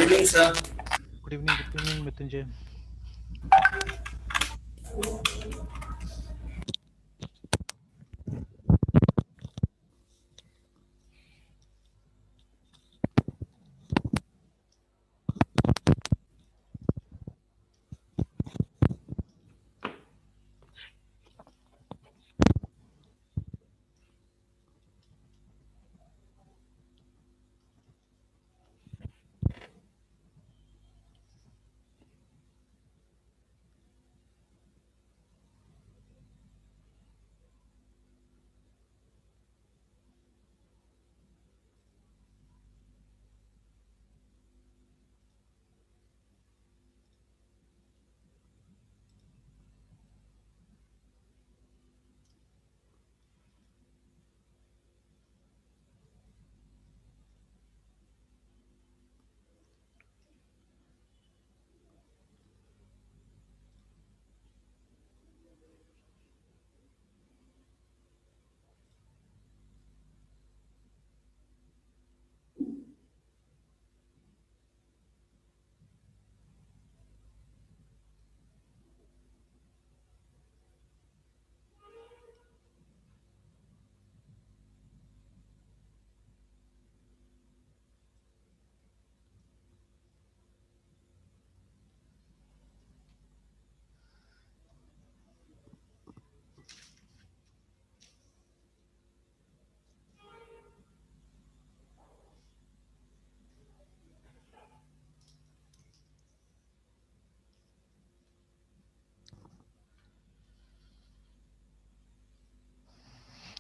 Evening sir. Good evening Mrityunjay.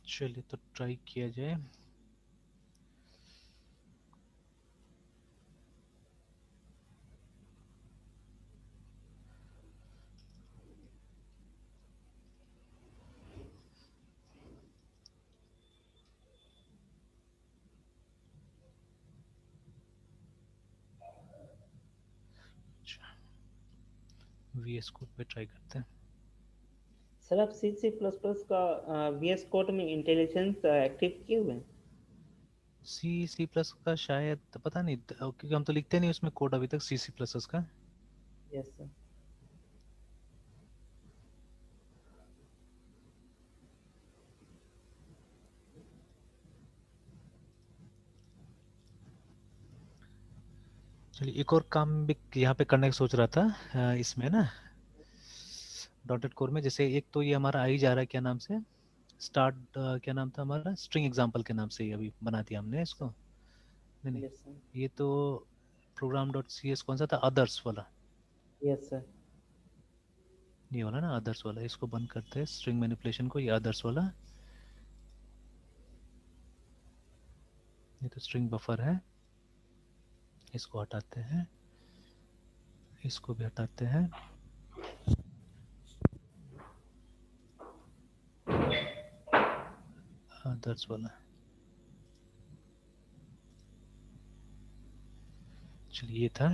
चलिए तो try किया जाए। VS कोड पे ट्राई करते हैं। सर आप C++ का VS कोड में इंटेलिजेंस एक्टिव किए हुए हैं? C++ का शायद पता नहीं, क्योंकि हम तो लिखते नहीं उसमें कोड अभी तक C++ का। Yes sir. चलिए एक और काम भी यहाँ पे करने की सोच रहा था इसमें ना डॉटेड कोर में। जैसे एक तो ये हमारा आ ही जा रहा है, क्या नाम से स्टार्ट, क्या नाम था हमारा, स्ट्रिंग एग्जाम्पल के नाम से ही अभी बना दिया हमने इसको। नहीं यस सर। ये तो प्रोग्राम डॉट सी एस कौन सा था, अदर्स वाला। Yes sir. ये वाला ना अदर्स वाला, इसको बंद करते हैं स्ट्रिंग मैनिपुलेशन को, ये अदर्स वाला। ये तो स्ट्रिंग बफर है, इसको हटाते हैं, इसको भी हटाते हैं। अदर्स वाला, चलिए ये था।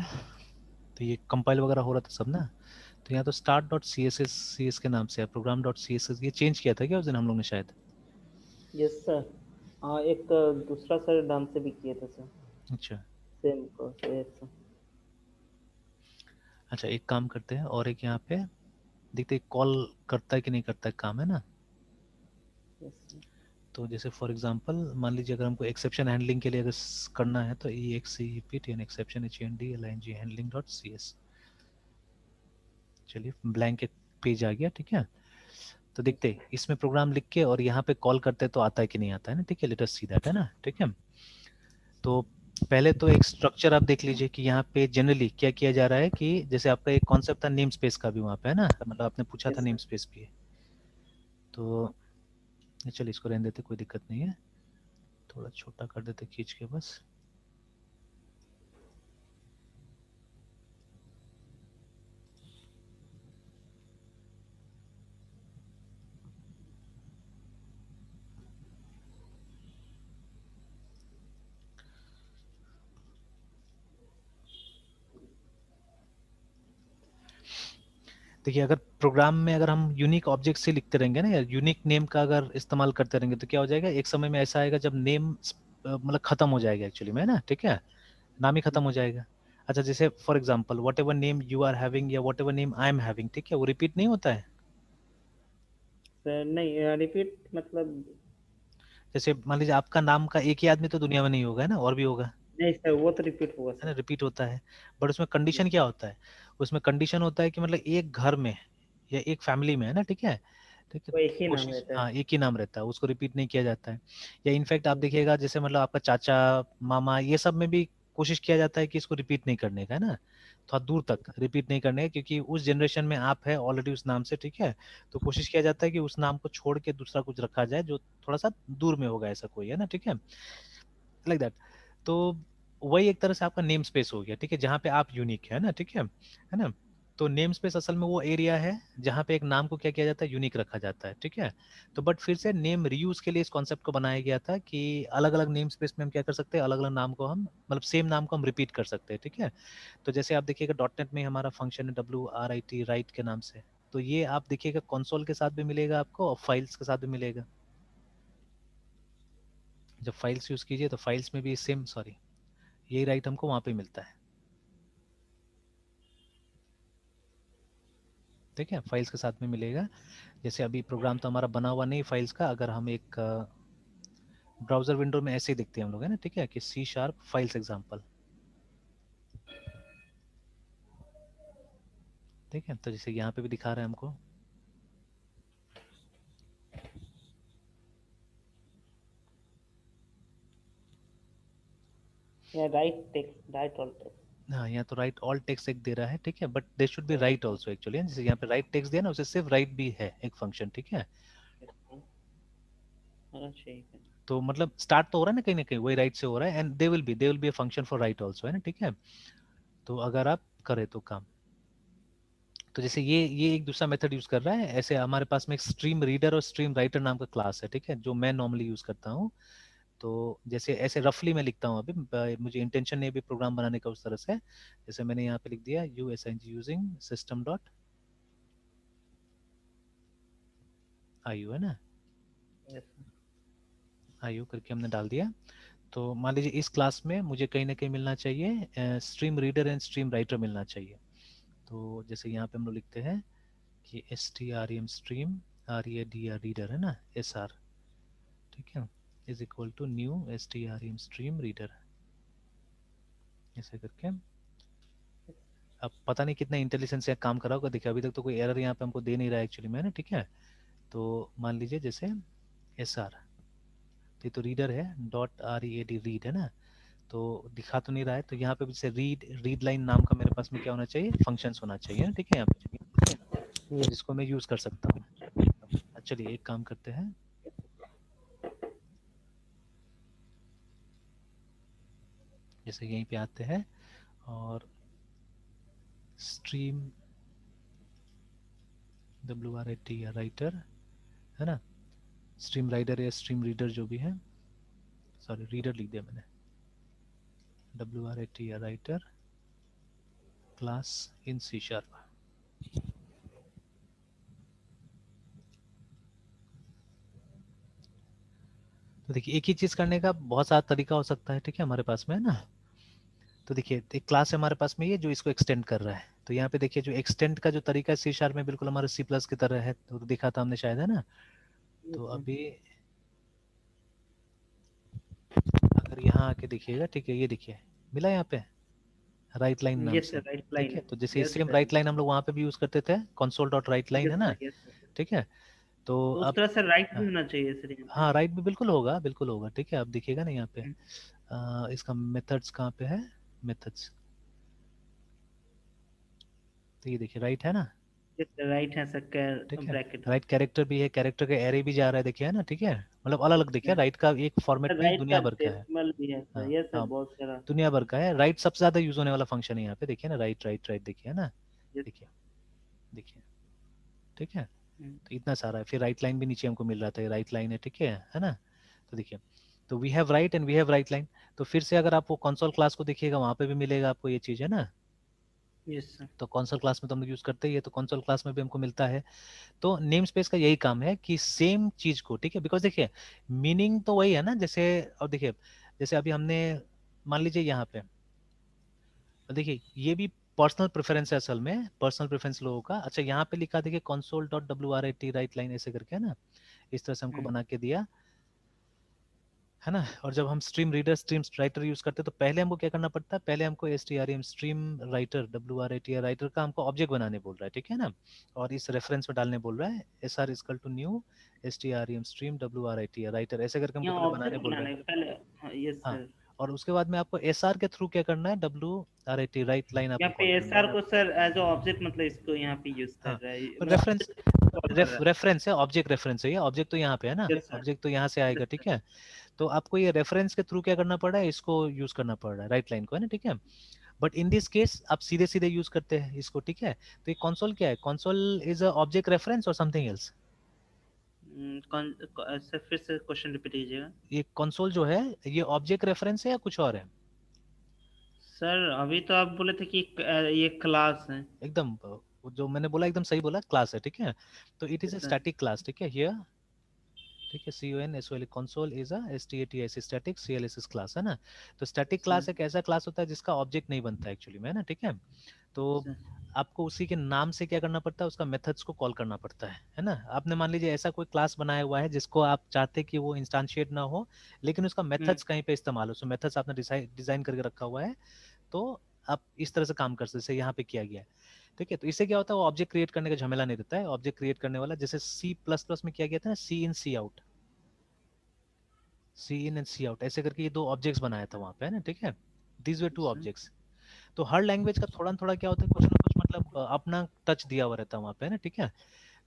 तो ये कंपाइल वगैरह हो रहा था सब ना। तो यहाँ तो start डॉट सी एस के नाम से है, program dot C S S. ये चेंज किया था क्या उस दिन हम लोग ने शायद? Yes sir. हाँ एक दूसरा सर नाम से भी किए थे सर। अच्छा सेम को यस सर। अच्छा, एक काम करते हैं और एक यहाँ पे देखते हैं कॉल करता है कि नहीं करता है, काम है ना। Yes sir. तो जैसे फॉर एग्जांपल मान लीजिए अगर हमको एक्सेप्शन हैंडलिंग के लिए अगर करना है तो E X C P T N exception H N D L I N G handling dot C S. चलिए ब्लैंक एक पेज आ गया, ठीक है। तो देखते हैं इसमें प्रोग्राम लिख के और यहाँ पे कॉल करते हैं तो आता है कि नहीं आता है ना। ठीक है, लेट अस सी दैट, है ना। ठीक है, तो पहले तो एक स्ट्रक्चर आप देख लीजिए कि यहाँ पे जनरली क्या किया जा रहा है कि जैसे आपका एक कॉन्सेप्ट था नेम स्पेस का भी वहाँ पे, है ना, मतलब आपने पूछा था यस नेम सर। स्पेस भी है। तो चलिए इसको रहने देते, कोई दिक्कत नहीं है। थोड़ा छोटा कर देते खींच के बस। देखिए अगर प्रोग्राम में अगर हम यूनिक ऑब्जेक्ट से लिखते रहेंगे ना, या यूनिक नेम का अगर इस्तेमाल करते रहेंगे तो क्या हो जाएगा, एक समय में ऐसा आएगा जब नेम मतलब खत्म हो जाएगा एक्चुअली में, है ना। ठीक है, नाम ही खत्म हो जाएगा। अच्छा, जैसे for example whatever name you are having या whatever name I am having, ठीक है, वो रिपीट नहीं होता है। सर नहीं, रिपीट मतलब? जैसे मान लीजिए आपका नाम का एक ही आदमी तो दुनिया में नहीं होगा, है ना, और भी होगा, नहीं सर, वो तो रिपीट होगा है ना, सर। रिपीट होता है। बट उसमें कंडीशन क्या होता है, उसमें कंडीशन होता है कि मतलब एक घर में या एक फैमिली में, है ना, ठीक है, ठीक है, वो एक ही नाम कोशिश, रहता है। हाँ, एक ही नाम रहता है, उसको रिपीट नहीं किया जाता है। या इनफैक्ट आप देखिएगा जैसे मतलब आपका चाचा, मामा, ये सब में भी कोशिश किया जाता है कि इसको रिपीट नहीं करने का, है ना, थोड़ा दूर तक रिपीट नहीं करने का, क्योंकि उस जनरेशन में आप है ऑलरेडी उस नाम से, ठीक है, तो कोशिश किया जाता है कि उस नाम को छोड़ के दूसरा कुछ रखा जाए जो थोड़ा सा दूर में होगा, ऐसा कोई, है ना, ठीक है, लाइक दैट। तो वही एक तरह से आपका नेम स्पेस हो गया, ठीक है, जहाँ पे आप यूनिक है ना, ठीक है ना। तो नेम स्पेस असल में वो एरिया है जहाँ पे एक नाम को क्या किया जाता है, यूनिक रखा जाता है, ठीक है। तो बट फिर से नेम रीयूज के लिए इस कॉन्सेप्ट को बनाया गया था कि अलग अलग नेम स्पेस में हम क्या कर सकते हैं, अलग अलग नाम को हम मतलब सेम नाम को हम रिपीट कर सकते हैं, ठीक है। तो जैसे आप देखिएगा डॉट नेट में हमारा फंक्शन है WRIT, राइट के नाम से, तो ये आप देखिएगा कंसोल के साथ भी मिलेगा आपको और फाइल्स के साथ भी मिलेगा। जब फाइल्स यूज कीजिए तो फाइल्स में भी सेम, सॉरी, यही राइट हमको वहां पे मिलता है, ठीक है, फाइल्स के साथ में मिलेगा। जैसे अभी प्रोग्राम तो हमारा बना हुआ नहीं फाइल्स का, अगर हम एक ब्राउजर विंडो में ऐसे ही दिखते हैं हम लोग, है ना, ठीक है, कि C# फाइल्स एग्जाम्पल, ठीक है, तो जैसे यहाँ पे भी दिखा रहा है हमको, या right text, right all text. हाँ, यहाँ तो राइट ऑल टेक्स्ट एक दे रहा है, ठीक है, but they should be right right also actually, जैसे यहाँ पे राइट टेक्स्ट दिया ना, उसे सिर्फ राइट भी है एक फंक्शन, ठीक है। होना चाहिए। तो मतलब स्टार्ट तो हो रहा है ना कहीं वही राइट से हो रहा है, and they will be a function for right also, है ना, ठीक है। तो अगर आप करें तो काम, तो जैसे ये एक दूसरा मेथड यूज कर रहा है, ऐसे हमारे पास में एक स्ट्रीम रीडर और स्ट्रीम राइटर नाम का क्लास है, ठीक है, जो मैं नॉर्मली यूज करता हूँ। तो जैसे ऐसे रफली मैं लिखता हूँ अभी, मुझे इंटेंशन नहीं है अभी प्रोग्राम बनाने का उस तरह से, जैसे मैंने यहाँ पे लिख दिया USING using system dot IO, है ना, यस IO करके हमने डाल दिया। तो मान लीजिए इस क्लास में मुझे कहीं ना कहीं मिलना चाहिए stream reader and stream writer मिलना चाहिए। तो जैसे यहाँ पे हम लोग लिखते हैं कि STREM स्ट्रीम READR रीडर, है ना, SR, ठीक है, is equal to new STREM stream reader, ऐसे करके। अब पता नहीं कितना इंटेलिजेंस से काम करा होगा, देखिए अभी तक तो कोई एरर यहाँ पे हमको दे नहीं रहा है एक्चुअली में, ना, ठीक है। तो मान लीजिए जैसे SR, तो रीडर है .READ रीड, है ना, तो दिखा तो नहीं रहा है, तो यहाँ पे जैसे रीड लाइन नाम का मेरे पास में क्या होना चाहिए, फंक्शंस होना चाहिए ना, ठीक है, यहाँ पे, ठीक है, जिसको मैं यूज कर सकता हूँ। चलिए एक काम करते हैं, जैसे यहीं पे आते हैं और स्ट्रीम WRIT या राइटर, है ना, स्ट्रीम राइडर या स्ट्रीम रीडर जो भी है, सॉरी रीडर लिख दिया मैंने, WRIT या राइटर क्लास इन C#। तो देखिए एक ही चीज करने का बहुत सारा तरीका हो सकता है, ठीक है, हमारे पास में, है ना। तो देखिए एक क्लास है हमारे पास में ये जो इसको एक्सटेंड कर रहा है, तो यहाँ पे देखिए जो एक्सटेंड का जो तरीका है C# में बिल्कुल हमारे C+ की तरह है, तो दिखा था हमने शायद, है ना। तो अभी अगर यहाँ आके देखिएगा, ठीक है, ये देखिए मिला यहाँ पे राइट लाइन नाम यस से, सर, राइट ठीक लाइन। है, तो जैसे yes same sir, right line हम लोग वहाँ पे भी यूज करते थे, console.writeLine, है यस ना, सर, यस सर। ठीक है। तो तो उस अब तरह से राइट भी हाँ, होना चाहिए सर यहाँ पे। हाँ राइट भी बिल्कुल होगा, बिल्कुल होगा, ठीक है, अब देखिएगा ना यहाँ पे इसका मेथड्स कहाँ पे है, मेथड्स, तो ये देखिए राइट है ना, यस सर, राइट है सर, ठीक है, ब्रैकेट में। राइट कैरेक्टर भी है, कैरेक्टर का एरे भी जा रहा है, देखिए, है ना, ठीक है, मतलब अलग अलग देखिए, राइट का एक फॉर्मेट सर भी राइट का दुनिया भर का है। डेसिमल भी है सर, हाँ यस सर, हाँ, बहुत सारा। दुनिया भर का है, राइट सबसे ज्यादा यूज होने वाला फंक्शन है यहाँ पे, देखिए ना, राइट राइट राइट, देखिए, है ना, यस। देखिए, देखिए, ठीक है, तो इतना सारा है, फिर राइट लाइन भी नीचे हमको मिल रहा था, राइट लाइन है, ठीक है ना। तो देखिए, तो we have write and we have write line. तो फिर से अगर आप वो कंसोल क्लास को देखिएगा वहां पे भी मिलेगा आपको ये चीज, है ना। Yes sir. तो कंसोल क्लास में तो हम लोग यूज करते ही है, तो कंसोल क्लास में भी हमको मिलता है। तो नेम स्पेस का यही काम है कि सेम चीज को, ठीक है, बिकॉज देखिए मीनिंग तो वही है ना, जैसे और देखिए जैसे अभी हमने मान लीजिए यहाँ पे देखिए ये भी पर्सनल प्रेफरेंस है असल में, पर्सनल प्रेफरेंस लोगों का। अच्छा यहाँ पे लिखा देखिए console.writ राइट लाइन ऐसे करके, है ना, इस तरह से हमको बना के दिया, है ना। और जब हम stream reader stream writer use करते हैं तो पहले हमको क्या करना पड़ता है, पहले हमको strm stream writer WRIT writer का हमको ऑब्जेक्ट बनाने बोल रहा है, ठीक है ना, और इस रेफरेंस में डालने बोल रहा है SR equal to new strm stream WRIT writer, ऐसे करके हमको यहाँ पहले बनाने ऑब्जेक्ट बोल रहा बनाने है। का पहले। हाँ, यस हाँ, सर। और उसके बाद में आपको SR के थ्रू क्या करना है, WRIT राइट लाइन आपको यहाँ पे कॉल करना एसआर है। को सर एज ऑब्जेक्ट मतलब इसको यहाँ पे यूज कर हाँ, रहा है, मतलब रेफरेंस ऑब्जेक्ट कॉल कर रहा है। रेफरेंस है, ऑब्जेक्ट रेफरेंस है, ये ऑब्जेक्ट तो यहाँ पे है ना, यस सर। ऑब्जेक्ट तो यहाँ से आएगा, यस ठीक सर। है। तो आपको ये रेफरेंस के थ्रू क्या करना पड़ रहा है, इसको यूज करना पड़ रहा है, राइट लाइन को, है ना, ठीक है। बट इन दिस केस आप सीधे सीधे यूज करते हैं इसको, ठीक है। तो ये कंसोल क्या है, console is a object reference और समथिंग एल्स। सर फिर से क्वेश्चन रिपीट कीजिएगा। ये कंसोल जो है ये ऑब्जेक्ट रेफरेंस है या कुछ और है। सर अभी तो आप बोले थे कि ये क्लास है। एकदम जो मैंने बोला एकदम सही बोला, क्लास है, ठीक है। तो it is yes A sir. Static class, ठीक है, हियर, ठीक है, CONSOL console is a STATIC static CLSS class, है ना। तो स्टैटिक यस सर। क्लास एक ऐसा क्लास होता है जिसका ऑब्जेक्ट नहीं बनता है एक्चुअली में, है ना, ठीक है। तो सर। आपको उसी के नाम से क्या करना पड़ता है, उसका मेथड्स को कॉल करना पड़ता है ना। आपने मान लीजिए ऐसा कोई क्लास बनाया हुआ है जिसको आप चाहते हैं कि वो इंस्टांशिएट ना हो, लेकिन उसका हम्म। मेथड्स कहीं पे इस्तेमाल हो, सो मेथड्स आपने डिजाइन करके रखा हुआ है, तो आप इस तरह से काम कर सकते हैं, जैसे यहाँ पे किया गया है, ठीक है। तो इससे क्या होता है, वो ऑब्जेक्ट क्रिएट करने का झमेला नहीं रहता है, ऑब्जेक्ट क्रिएट करने वाला, जैसे C++ में किया गया था ना, cin cout, cin and cout, ऐसे करके ये दो ऑब्जेक्ट्स बनाया था वहां पे, है ना, ठीक है। These way to yes sir. Objects. तो हर लैंग्वेज का थोड़ा ना थोड़ा क्या होता है, कुछ ना कुछ मतलब अपना टच दिया हुआ रहता है वहाँ पे, है ना, ठीक है।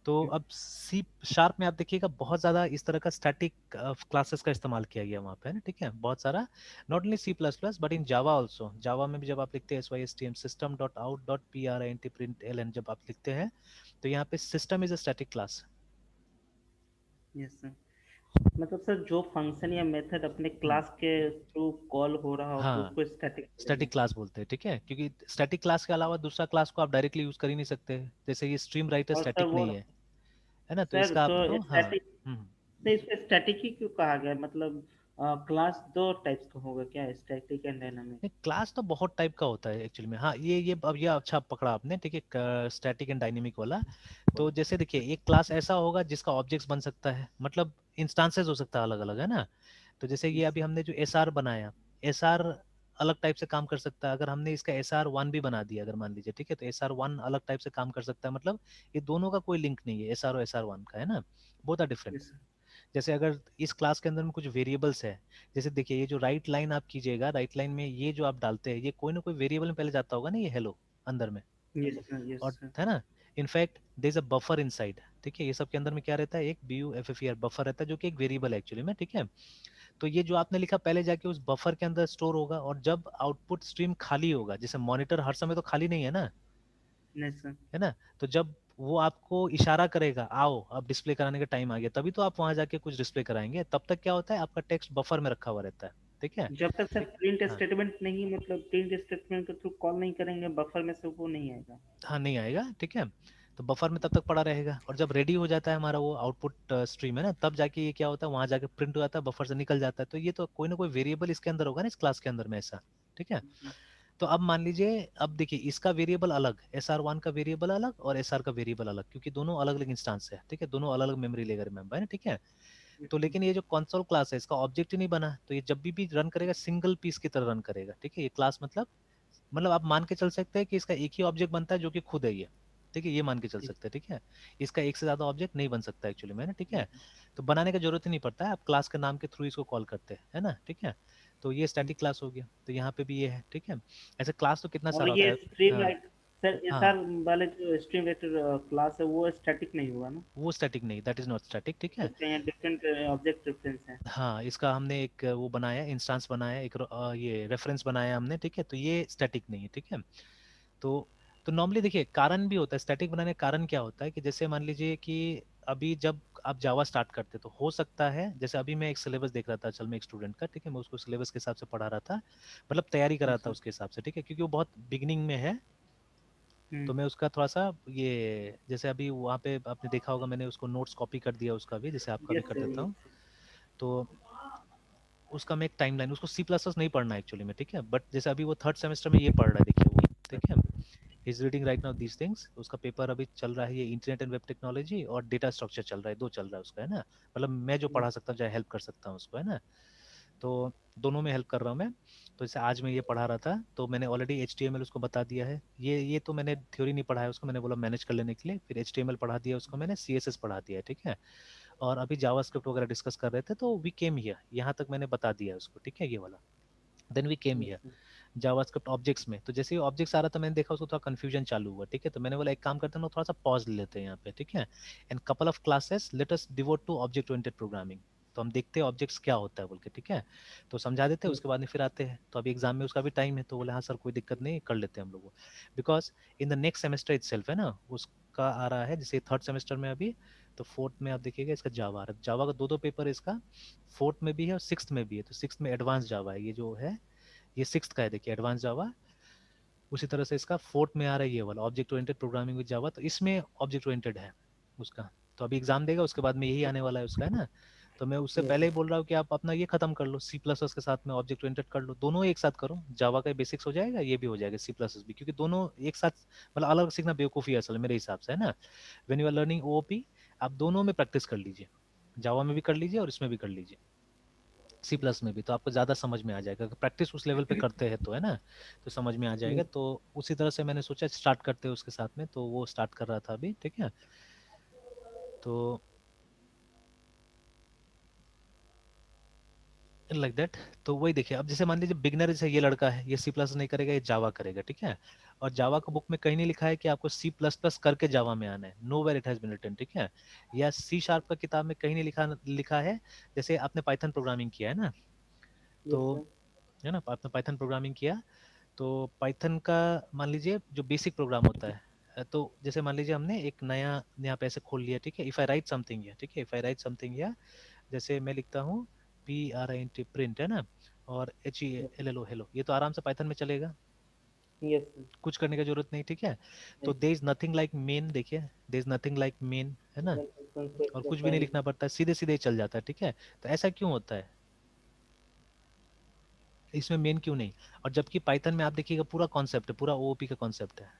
तो अब सी शार्प में आप देखिएगा बहुत ज़्यादा इस तरह का स्टैटिक क्लासेस का इस्तेमाल किया गया वहाँ पे, है ना, ठीक है, बहुत सारा। Not only C++ but in Java also, Java में भी जब आप लिखते हैं SYSTM system dot out dot PRINT print L N, जब आप लिखते हैं तो यहाँ पे system is a static class. Yes sir. मतलब सर जो फंक्शन या मेथड अपने हम्म, क्लास के थ्रू कॉल हो रहा हो तो हाँ, उसको स्टैटिक स्टैटिक बोलेंगे। क्लास बोलते हैं, ठीक है, क्योंकि स्टैटिक क्लास के अलावा दूसरा क्लास को आप डायरेक्टली यूज कर ही नहीं सकते, जैसे ये स्ट्रीम राइटर और सर स्टैटिक वो, नहीं है ना, तो सर इसका तो आपको, हाँ। स्टैटिक, हम्म। तो इसको स्टैटिक ही क्यों कहा गया, मतलब क्लास दो टाइप्स का होगा क्या, स्टैटिक एंड डायनामिक? क्लास तो बहुत टाइप का होता है एक्चुअली में, हाँ, ये अब ये अच्छा पकड़ा आपने, ठीक है, स्टैटिक एंड डायनेमिक वाला। तो जैसे देखिए एक क्लास ऐसा होगा जिसका ऑब्जेक्ट्स बन सकता है, मतलब इंस्टांसेस हो सकता है अलग अलग, है ना। तो जैसे ये यस अभी सर। हमने जो SR बनाया, SR अलग टाइप से काम कर सकता है, अगर हमने इसका SR1 भी बना दिया अगर मान लीजिए, ठीक है, तो SR1 अलग टाइप से काम कर सकता है, मतलब ये दोनों का कोई लिंक नहीं है, SR और SR1 का, है ना, both are different. Yes sir. जैसे अगर इस क्लास के अंदर में कुछ वेरिएबल्स है, जैसे देखिए ये जो राइट लाइन आप कीजिएगा, राइट लाइन में ये जो आप डालते हैं ये कोई ना कोई वेरिएबल में पहले जाता होगा ना, ये हेलो अंदर में, यस सर। यस और सर। है ना, in fact there is a buffer inside, ठीक है, ये सब के अंदर में क्या रहता है, एक BUFFER बफर रहता है जो कि एक वेरिएबल है एक्चुअली में, ठीक है। तो ये जो आपने लिखा पहले जाके उस बफर के अंदर स्टोर होगा, और जब आउटपुट स्ट्रीम खाली होगा, जैसे मॉनिटर हर समय तो खाली नहीं है ना, यस सर। है ना, तो जब वो आपको इशारा करेगा आओ अब डिस्प्ले कराने का टाइम आ गया, तभी तो आप वहां जाके कुछ डिस्प्ले कराएंगे, तब तक क्या होता है आपका टेक्स्ट बफर में रखा हुआ रहता है, ठीक है। जब तक सर प्रिंट हाँ, स्टेटमेंट नहीं, मतलब प्रिंट स्टेटमेंट के थ्रू कॉल नहीं करेंगे बफर में से वो नहीं आएगा। हाँ नहीं आएगा, ठीक है। तो बफर में तब तक पड़ा रहेगा, और जब रेडी हो जाता है हमारा वो आउटपुट स्ट्रीम, है ना, तब जाके ये क्या होता है वहां जाके प्रिंट हो जाता है, बफर से निकल जाता है, तो ये तो कोई ना कोई वेरिएबल इसके अंदर होगा ना इस क्लास के अंदर में ऐसा, ठीक है। तो अब मान लीजिए, अब देखिए इसका वेरिएबल अलग, SR1 का वेरिएबल अलग और SR का वेरिएबल अलग, क्योंकि दोनों अलग अलग इंस्टांस है, ठीक है, दोनों अलग अलग मेमोरी लेकर मेंबर है ना, ठीक है। तो लेकिन ये जो कंसोल क्लास है इसका ऑब्जेक्ट ही नहीं बना, तो ये जब भी रन करेगा सिंगल पीस की तरह रन करेगा, ठीक है। ये क्लास मतलब आप मान के चल सकते हैं कि इसका एक ही ऑब्जेक्ट बनता है जो कि खुद है ये, ठीक है, ये मान के चल सकते हैं, ठीक है। इसका एक से ज्यादा ऑब्जेक्ट नहीं बन सकता एक्चुअली में, है ना, ठीक है। तो बनाने का जरूरत ही नहीं पड़ता है, आप क्लास के नाम के थ्रू इसको कॉल करते हैं, है ना, ठीक है। तो ये स्टैटिक क्लास हो गया, तो यहाँ पे भी ये है, ठीक है। ऐसे क्लास तो कितना और सारा होता ये है। स्ट्रीम हाँ, राइट, सर हाँ, एसआर वाले जो स्ट्रीम राइटर क्लास है वो स्टैटिक नहीं होगा ना? वो स्टैटिक नहीं, दैट इज नॉट स्टैटिक, ठीक है। उसका यहाँ डिफरेंट ऑब्जेक्ट रेफरेंस है। हाँ, इसका हमने एक वो बनाया, इंस्टांस बनाया, एक ये रेफरेंस बनाया हमने, ठीक है, तो ये स्टैटिक नहीं है, ठीक है। तो नॉर्मली देखिए कारण भी होता है स्टैटिक बनाने का, कारण क्या होता है कि जैसे मान लीजिए कि अभी जब आप जावा स्टार्ट करते तो हो सकता है, जैसे अभी मैं एक सिलेबस देख रहा था असल में एक स्टूडेंट का, ठीक है, मैं उसको सिलेबस के हिसाब से पढ़ा रहा था, मतलब तैयारी कर रहा यस था सर। उसके हिसाब से, ठीक है, क्योंकि वो बहुत बिगिनिंग में है। हम्म। तो मैं उसका थोड़ा सा ये, जैसे अभी वहाँ पे आपने देखा होगा मैंने उसको नोट्स कॉपी कर दिया उसका भी, जैसे आपका भी यस कर सर। देता हूँ। Yes sir. तो उसका मैं एक टाइमलाइन, उसको सी प्लस प्लस नहीं पढ़ना एक्चुअली में, ठीक है, बट जैसे अभी वो थर्ड सेमेस्टर में ये पढ़ रहा है, देखिए वो, ठीक है, is reading right now these things. उसका पेपर अभी चल रहा है ये इंटरनेट एंड वेब टेक्नोलॉजी और डेटा स्ट्रक्चर चल रहा है, दो चल रहा है उसका, है ना, मतलब मैं जो पढ़ा सकता हूँ, चाहे हेल्प कर सकता हूँ उसको, है ना, तो दोनों में हेल्प कर रहा हूँ मैं। तो जैसे आज मैं ये पढ़ा रहा था, तो मैंने ऑलरेडी HTML उसको बता दिया है, ये तो मैंने थ्योरी नहीं पढ़ा है उसको, मैंने बोला मैनेज कर लेने के लिए, फिर HTML पढ़ा दिया उसको मैंने, CSS पढ़ा दिया है, ठीक है, और अभी जावास्क्रिप्ट वगैरह डिस्कस कर रहे थे, तो वी केम हियर, यहाँ तक मैंने बता दिया उसको, ठीक है, ये वाला। Then we came here yes, JavaScript objects में, तो जैसे ही ऑब्जेक्ट्स आ रहा था मैंने देखा उसको थोड़ा कंफ्यूजन चालू हुआ, ठीक है, तो मैंने बोला एक काम करते हैं ना, थोड़ा सा पॉज ले लेते हैं यहाँ पे, ठीक है, and couple of classes let us devote to object oriented programming, तो हम देखते हैं ऑब्जेक्ट्स क्या होता है बोल के, ठीक है, तो समझा देते हैं, yes, उसके बाद में फिर आते हैं, तो अभी एग्जाम में उसका भी टाइम है, तो बोले हाँ सर कोई दिक्कत नहीं, कर लेते हैं हम लोग, because in the next semester itself, है ना, उसका आ रहा है जैसे थर्ड सेमेस्टर में अभी, तो फोर्थ में आप देखिएगा इसका जावा आ रहा है, जावा का दो पेपर है इसका, फोर्थ में भी है और सिक्स में भी है, तो सिक्स में एडवांस जावा है, ये जो है ये सिक्स का है, देखिए एडवांस जावा, उसी तरह से इसका फोर्थ में आ रहा है ये वाला object oriented programming with Java, तो इसमें ऑब्जेक्ट ओरिएंटेड है उसका, तो अभी एग्जाम देगा उसके बाद में यही आने वाला है उसका, है ना, तो मैं उससे yes, पहले ही बोल रहा हूँ कि आप अपना ये खत्म कर लो, सी प्लस प्लस के साथ में ऑब्जेक्ट ओरिएंटेड कर लो, दोनों एक साथ करो, जावा का बेसिक्स हो जाएगा, ये भी हो जाएगा सी प्लस भी, क्योंकि दोनों एक साथ, मतलब अलग सीखना बेवकूफ़ी है असल मेरे हिसाब से, है ना, when you are learning OOP आप दोनों में प्रैक्टिस कर लीजिए, जावा में भी कर लीजिए और इसमें भी कर लीजिए, सी प्लस में भी, तो आपको ज़्यादा समझ में आ जाएगा, अगर प्रैक्टिस उस लेवल पे करते हैं तो, है ना, तो समझ में आ जाएगा, yes. तो उसी तरह से मैंने सोचा स्टार्ट करते हैं उसके साथ में, तो वो स्टार्ट कर रहा था अभी, ठीक है, तो लाइक दैट, तो वही देखिए, अब जैसे मान लीजिए बिगनर जैसे ये लड़का है, ये सी प्लस नहीं करेगा, ये जावा करेगा, ठीक है, और जावा को बुक में कहीं नहीं लिखा है कि आपको सी प्लस प्लस करके जावा में आना है, no where it has been written, ठीक है, या सी शार्प का किताब में कहीं नहीं लिखा लिखा है, जैसे आपने पाइथन प्रोग्रामिंग किया है ना, Yes, तो sir. है ना, आपने पाइथन प्रोग्रामिंग किया, तो पाइथन का मान लीजिए जो बेसिक प्रोग्राम होता है, तो जैसे मान लीजिए हमने एक नया यहाँ पे ऐसे खोल लिया, ठीक है, इफ आई राइट समथिंग है, ठीक है, इफ आई राइट समथिंग या जैसे मैं लिखता हूँ PRINT प्रिंट, है ना, और Yes, HELLO हेलो, ये तो आराम से पाइथन में चलेगा, yes, sir. कुछ करने की जरूरत नहीं, ठीक है, तो Yes. They is nothing like main, देखिए दे इज नथिंग लाइक मेन, है ना, Main function से और extra कुछ भी नहीं file. लिखना पड़ता है, सीधे सीधे ही चल जाता है, ठीक है, तो ऐसा क्यों होता है, इसमें मेन क्यों नहीं, और जबकि पाइथन में आप देखिएगा पूरा कॉन्सेप्ट है, पूरा OOP का कॉन्सेप्ट है,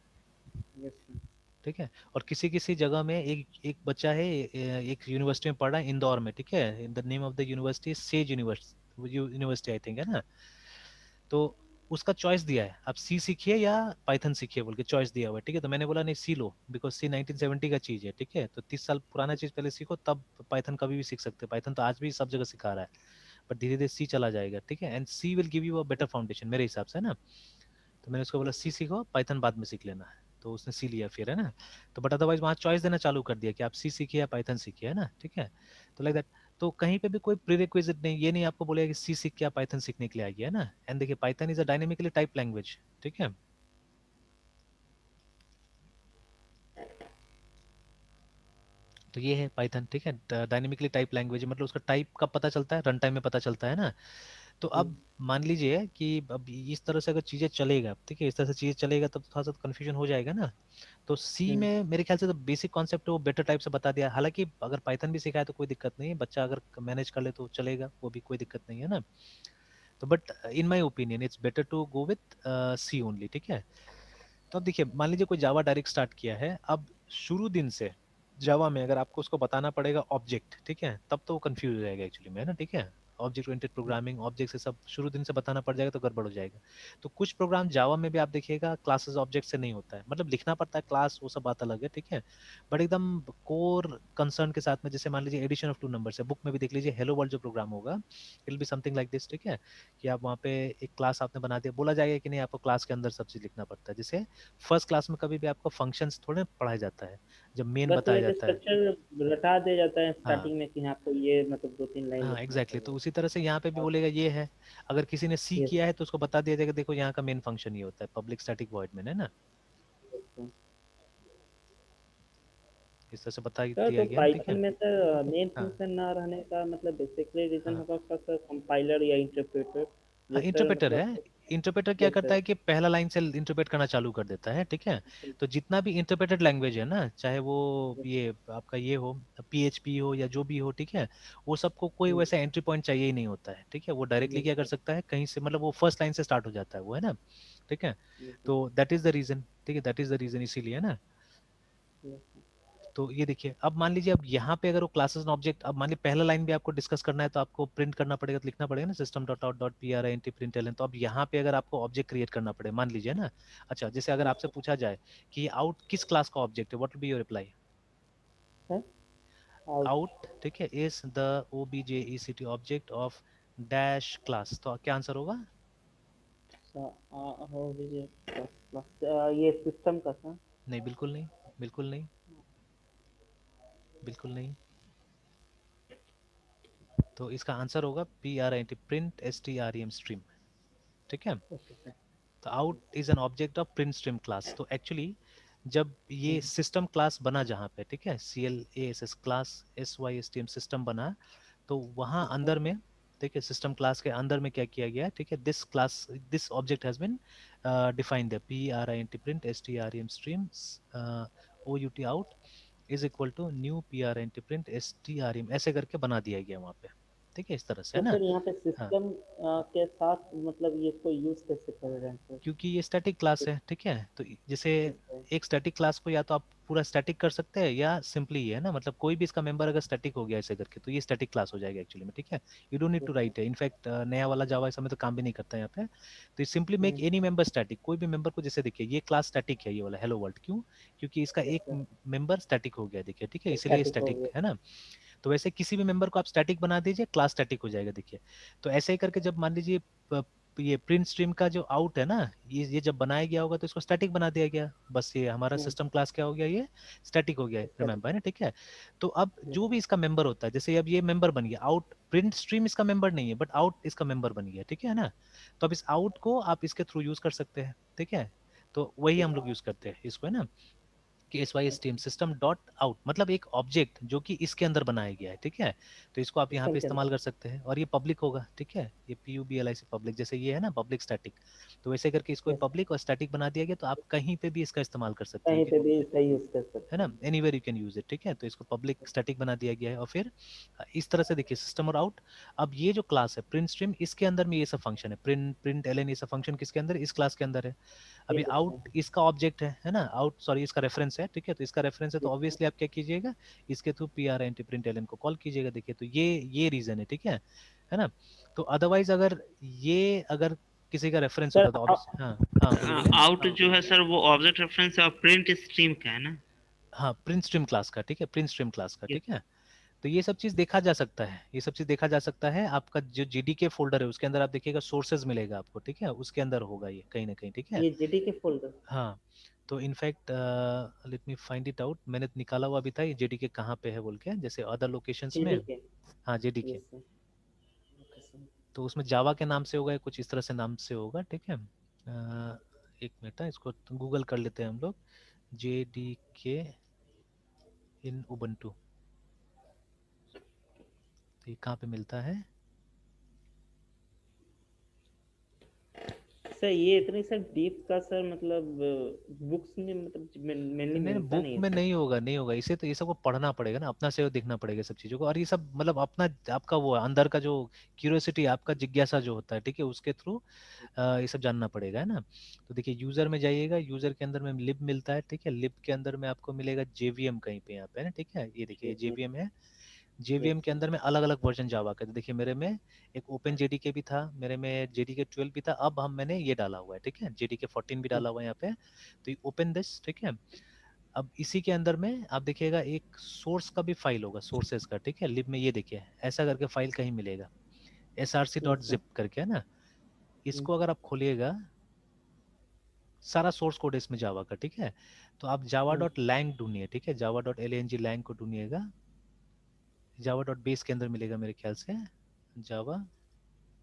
Yes, sir. ठीक है, और किसी किसी जगह में एक एक बच्चा है, एक यूनिवर्सिटी में पढ़ रहा है इंदौर में, ठीक है, the name of the university says university, university I think, है ना, तो उसका चॉइस दिया है, आप सी सीखिए या पाइथन सीखिए बोल के चॉइस दिया हुआ है, ठीक है, तो मैंने बोला नहीं सी लो, बिकॉज सी 1970 का चीज है, ठीक है, तो 30 साल पुराना चीज पहले सीखो, तब पाइथन कभी भी सीख सकते हो, पाइथन तो आज भी सब जगह सिखा रहा है, बट धीरे धीरे सी चला जाएगा, ठीक है, and C will give you a better foundation मेरे हिसाब से, है ना, तो मैंने उसको बोला सी सीखो, पाइथन बाद में सीख लेना है, तो उसने सी लिया फिर, है ना, तो बट अदरवाइज वहाँ चॉइस देना चालू कर दिया कि आप सी सीखिए या पाइथन सीखिए, है ना, ठीक है, तो लाइक दैट, तो कहीं पे भी कोई प्रीरिक्विजिट नहीं, ये नहीं आपको बोलेगा कि सी सीख के आप पाइथन सीखने के लिए आइए, है ना, एंड देखिए Python is a dynamically type language, ठीक है, तो ये है पाइथन, ठीक है, डायनेमिकली टाइप लैंग्वेज, मतलब उसका टाइप कब पता चलता है, रन टाइम में पता चलता है ना, तो Yes. अब मान लीजिए कि अब इस तरह से अगर चीजें चलेगा, ठीक है, इस तरह से चीजें चलेगा तब थोड़ा सा कन्फ्यूजन हो जाएगा ना, तो सी Hmm. में मेरे ख्याल से तो बेसिक कॉन्सेप्ट वो बेटर टाइप से बता दिया, हालांकि अगर पाइथन भी सिखाए तो कोई दिक्कत नहीं है, बच्चा अगर मैनेज कर ले तो चलेगा, वो भी कोई दिक्कत नहीं है ना, तो but in my opinion it's better to go with C only, ठीक है, तो अब देखिए मान लीजिए कोई जावा डायरेक्ट स्टार्ट किया है, अब शुरू दिन से जावा में अगर आपको उसको बताना पड़ेगा ऑब्जेक्ट, ठीक है, तब तो वो कंफ्यूज हो जाएगा एक्चुअली में, है ना, ठीक है, ऑब्जेक्ट ओरिएंटेड प्रोग्रामिंग ऑब्जेक्ट से सब शुरू दिन से बताना पड़ जाएगा तो गड़बड़ हो जाएगा, तो कुछ प्रोग्राम जावा में भी आप देखिएगा क्लासेस ऑब्जेक्ट से नहीं होता है, मतलब लिखना पड़ता है क्लास, वो सब बात अलग है, ठीक है, बट एकदम कोर कंसर्न के साथ में, जैसे मान लीजिए एडिशन ऑफ टू नंबर्स है, बुक में भी देख लीजिए हेलो वर्ल्ड जो प्रोग्राम होगा, it will be something like this, ठीक है, कि आप वहाँ पे एक क्लास आपने बना दिया, बोला जाएगा कि नहीं आपको क्लास के अंदर सब चीज लिखना पड़ता है, जैसे फर्स्ट क्लास में कभी भी आपको फंक्शंस थोड़े पढ़ाया जाता है, जब मेन बस वो बताया एक जाता है, स्ट्रक्चर रटा दिया जाता है हाँ स्टार्टिंग में कि हाँ आपको ये मतलब 2-3 लाइन हाँ लिखना एग्जैक्टली, तो पड़ेगा। उसी तरह से यहाँ पे भी और बोलेगा ये है, अगर किसी ने सी यस, किया है तो उसको बता दिया जाएगा देखो यहाँ का मेन फंक्शन ये होता है पब्लिक स्टैटिक वॉइड में, है ना, यस। इस तरह से बता सर दिया तो गया, ठीक पाइथन है, में सर मेन हाँ फंक्शन ना रहने का मतलब बेसिकली रीजन हाँ होगा उसका सर कंपाइलर या इंटरप्रेटर हाँ जो सर इंटरप्रेटर है, मतलब इंटरप्रेटर क्या यस करता सर। है कि पहला लाइन से इंटरप्रेट करना चालू कर देता है, ठीक है। तो जितना भी इंटरप्रेटेड लैंग्वेज है ना, चाहे वो ये आपका ये हो, पीएचपी हो या जो भी हो, ठीक है, वो सबको कोई वैसा एंट्री पॉइंट चाहिए ही नहीं होता है, ठीक है। वो डायरेक्टली क्या कर सकता है कहीं से, मतलब वो फर्स्ट लाइन से स्टार्ट हो जाता है वो, है ना, ठीक है। तो दैट इज द रीजन, ठीक है, दैट इज द रीजन, इसीलिए, है ना। तो ये देखिए, अब मान लीजिए अब यहाँ पे अगर वो क्लासेस एंड ऑब्जेक्ट, अब मान लीजिए पहला लाइन भी आपको डिस्कस करना है तो आपको प्रिंट करना पड़ेगा, तो लिखना पड़ेगा ना system dot out dot P R I N T print L N. तो अब यहाँ पे अगर आपको ऑब्जेक्ट क्रिएट करना पड़े, मान लीजिए ना, अच्छा जैसे अगर आपसे पूछा जाए कि ये आउट किस क्लास का ऑब्जेक्ट है, what will be your reply? Out. Out, ठीक है, is the O B J E C T object of dash class. तो क्या आंसर होगा? हो विजय प्लस प्लस, ये सिस्टम का था। नहीं, बिल्कुल नहीं, बिल्कुल नहीं, बिल्कुल नहीं। तो इसका आंसर होगा P R I T, print S T R E M, stream, ठीक है। Okay sir. तो out is an object of print stream class. तो एक्चुअली जब ये सिस्टम क्लास बना जहाँ पे, ठीक है, C L A S S class S Y S T M system बना, तो वहाँ अंदर में, ठीक है, सिस्टम क्लास के अंदर में क्या किया गया है, ठीक है, this class, this object has been defined है, P R I N T print S T R E M stream O U T out is equal to new P R I N T print S T R E M, ऐसे करके बना दिया गया वहाँ पे, ठीक है, इस तरह से, तो है ना। सर यहाँ पे हाँ, सिस्टम के साथ मतलब ये इसको यूज कैसे कर रहे हैं सर? क्योंकि ये स्टैटिक क्लास है, ठीक है। तो जैसे अच्छा। एक स्टैटिक क्लास को या तो आप पूरा स्टैटिक कर सकते हैं या सिंपली ये है ना, मतलब कोई भी इसका मेंबर अगर स्टैटिक हो गया ऐसे करके तो ये स्टैटिक क्लास हो जाएगा एक्चुअली में, ठीक है। You don't need to write है, इनफैक्ट नया वाला जावा इस समय तो काम भी नहीं करता है यहाँ पे। तो ये simply make any member static, कोई भी मेंबर को, जैसे देखिए ये क्लास स्टैटिक है, ये वाला हेलो वर्ल्ड, क्यों? क्योंकि इसका एक मेंबर स्टैटिक हो गया, देखिए, ठीक है, इसीलिए स्टैटिक हो स्टैटिक गया। है ना। तो वैसे किसी भी मेंबर को आप स्टैटिक बना दीजिए, क्लास स्टैटिक हो जाएगा, देखिए। तो ऐसे ही करके जब मान लीजिए ये प्रिंट स्ट्रीम का जो आउट है ना, ये जब बनाया गया होगा तो इसको स्टैटिक बना दिया गया, बस ये हमारा सिस्टम क्लास क्या हो गया, ये स्टैटिक हो गया, रिमेंबर है ना, ठीक है। तो अब जो भी इसका मेंबर होता है, जैसे अब ये मेंबर बन गया आउट, प्रिंट स्ट्रीम इसका मेंबर नहीं है बट आउट इसका मेंबर बन गया, ठीक है ना। तो अब इस आउट को आप इसके थ्रू यूज कर सकते हैं, ठीक है। तो वही हम लोग यूज करते हैं इसको, है ना, कि S Y stream system dot out, मतलब एक ऑब्जेक्ट जो कि इसके अंदर बनाया गया है, ठीक है। तो इसको आप यहाँ सिस्टम पे के इस्तेमाल अंदर। कर सकते हैं और ये पब्लिक होगा, ठीक है। ये P U B L I C public, जैसे ये है ना पब्लिक स्टैटिक, तो वैसे करके इसको यस। पब्लिक और स्टैटिक बना दिया गया, तो आप कहीं पे भी इसका इस्तेमाल कर सकते हैं कहीं पे भी इसका यूज कर है सकते ना, हैं। Anywhere you can use it, ठीक है। तो इसको पब्लिक स्टैटिक बना दिया गया है और फिर इस तरह से देखिए सिस्टम और आउट। अब ये जो क्लास है प्रिंट स्ट्रीम, इसके अंदर में ये सब फंक्शन है, प्रिंट प्रिंट एल एन, ये सब फंक्शन किसके अंदर, इस क्लास के अंदर है। अभी ठीक है आउट सर। इसका ऑब्जेक्ट है ना, आउट सॉरी इसका रेफरेंस है, ठीक है। तो इसका रेफरेंस है तो यस सर। ऑब्वियसली आप क्या कीजिएगा, इसके through P R N T print L N को कॉल कीजिएगा, देखिए। तो ये रीजन है, ठीक है ना। तो अदरवाइज अगर ये अगर किसी का रेफरेंस सर होता तो ऑब्वियस, हाँ हाँ, बोलिए बोलिए। आउट जो है सर वो ऑब्जेक्ट रेफरेंस है और प्रिंट स्ट्रीम का है ना? हाँ, प्रिंट स्ट्रीम क्लास का, ठीक है, प्रिंट स्ट्रीम क्लास का, यस। ठीक है। तो ये सब चीज देखा जा सकता है, ये सब चीज देखा जा सकता है। आपका जो जीडीके फोल्डर है उसके अंदर आप देखिएगा सोर्सेज मिलेगा आपको, ठीक है, उसके अंदर होगा ये कहीं ना कहीं, ठीक है। ये जीडी के फोल्डर। हाँ, तो in fact let me find it out, मैंने निकाला हुआ भी था ये जेडीके कहाँ पे है बोल के, जैसे अदर लोकेशंस में। जीडी के। हाँ, JDK. Yes sir. Okay sir. तो उसमें जावा के नाम से होगा या कुछ इस तरह से नाम से होगा, ठीक है। एक मिनट है, इसको गूगल कर लेते हैं हम लोग, जेडीके इन उबंटू। तो ये कहाँ पे मिलता है? सर ये इतनी सर डीप का सर मतलब बुक्स में मतलब मेनली नहीं, मिलता बुक नहीं है में सर। नहीं होगा, नहीं होगा, इसे तो ये सब को पढ़ना पड़ेगा ना, अपना से देखना पड़ेगा सब चीजों को, और ये सब मतलब अपना आपका वो अंदर का जो क्यूरियोसिटी, आपका जिज्ञासा जो होता है, ठीक है, उसके थ्रू ये सब जानना पड़ेगा, है ना। तो देखिए यूजर में जाइएगा, यूजर के अंदर में लिब मिलता है, ठीक है, लिब के अंदर में आपको मिलेगा जेवीएम कहीं पे यहाँ पे, है ना, ठीक है, ये देखिए ये जेवीएम है। यस जेवीएम के सर। अंदर में अलग अलग वर्जन जावा का, तो देखिए मेरे में एक ओपन जेडीके भी था, मेरे में जेडीके 12 भी था, अब मैंने ये डाला हुआ है, ठीक है, जेडीके 14 भी डाला हुआ है यहाँ पे। तो ये ओपन दिस, ठीक है। अब इसी के अंदर में आप देखिएगा एक सोर्स का भी फाइल होगा, सोर्सेज का, ठीक है, लिब में ये देखिए ऐसा करके फाइल कहीं मिलेगा, src dot yes sir. Zip करके, है ना। इसको अगर आप खोलिएगा, सारा सोर्स कोड इसमें जावा का, ठीक है। तो आप जावा डॉट लैंग ढूंढिए, ठीक है, Java dot L N G lang को ढूंढिएगा, जावा डॉट बेस के अंदर मिलेगा मेरे ख्याल से, जावा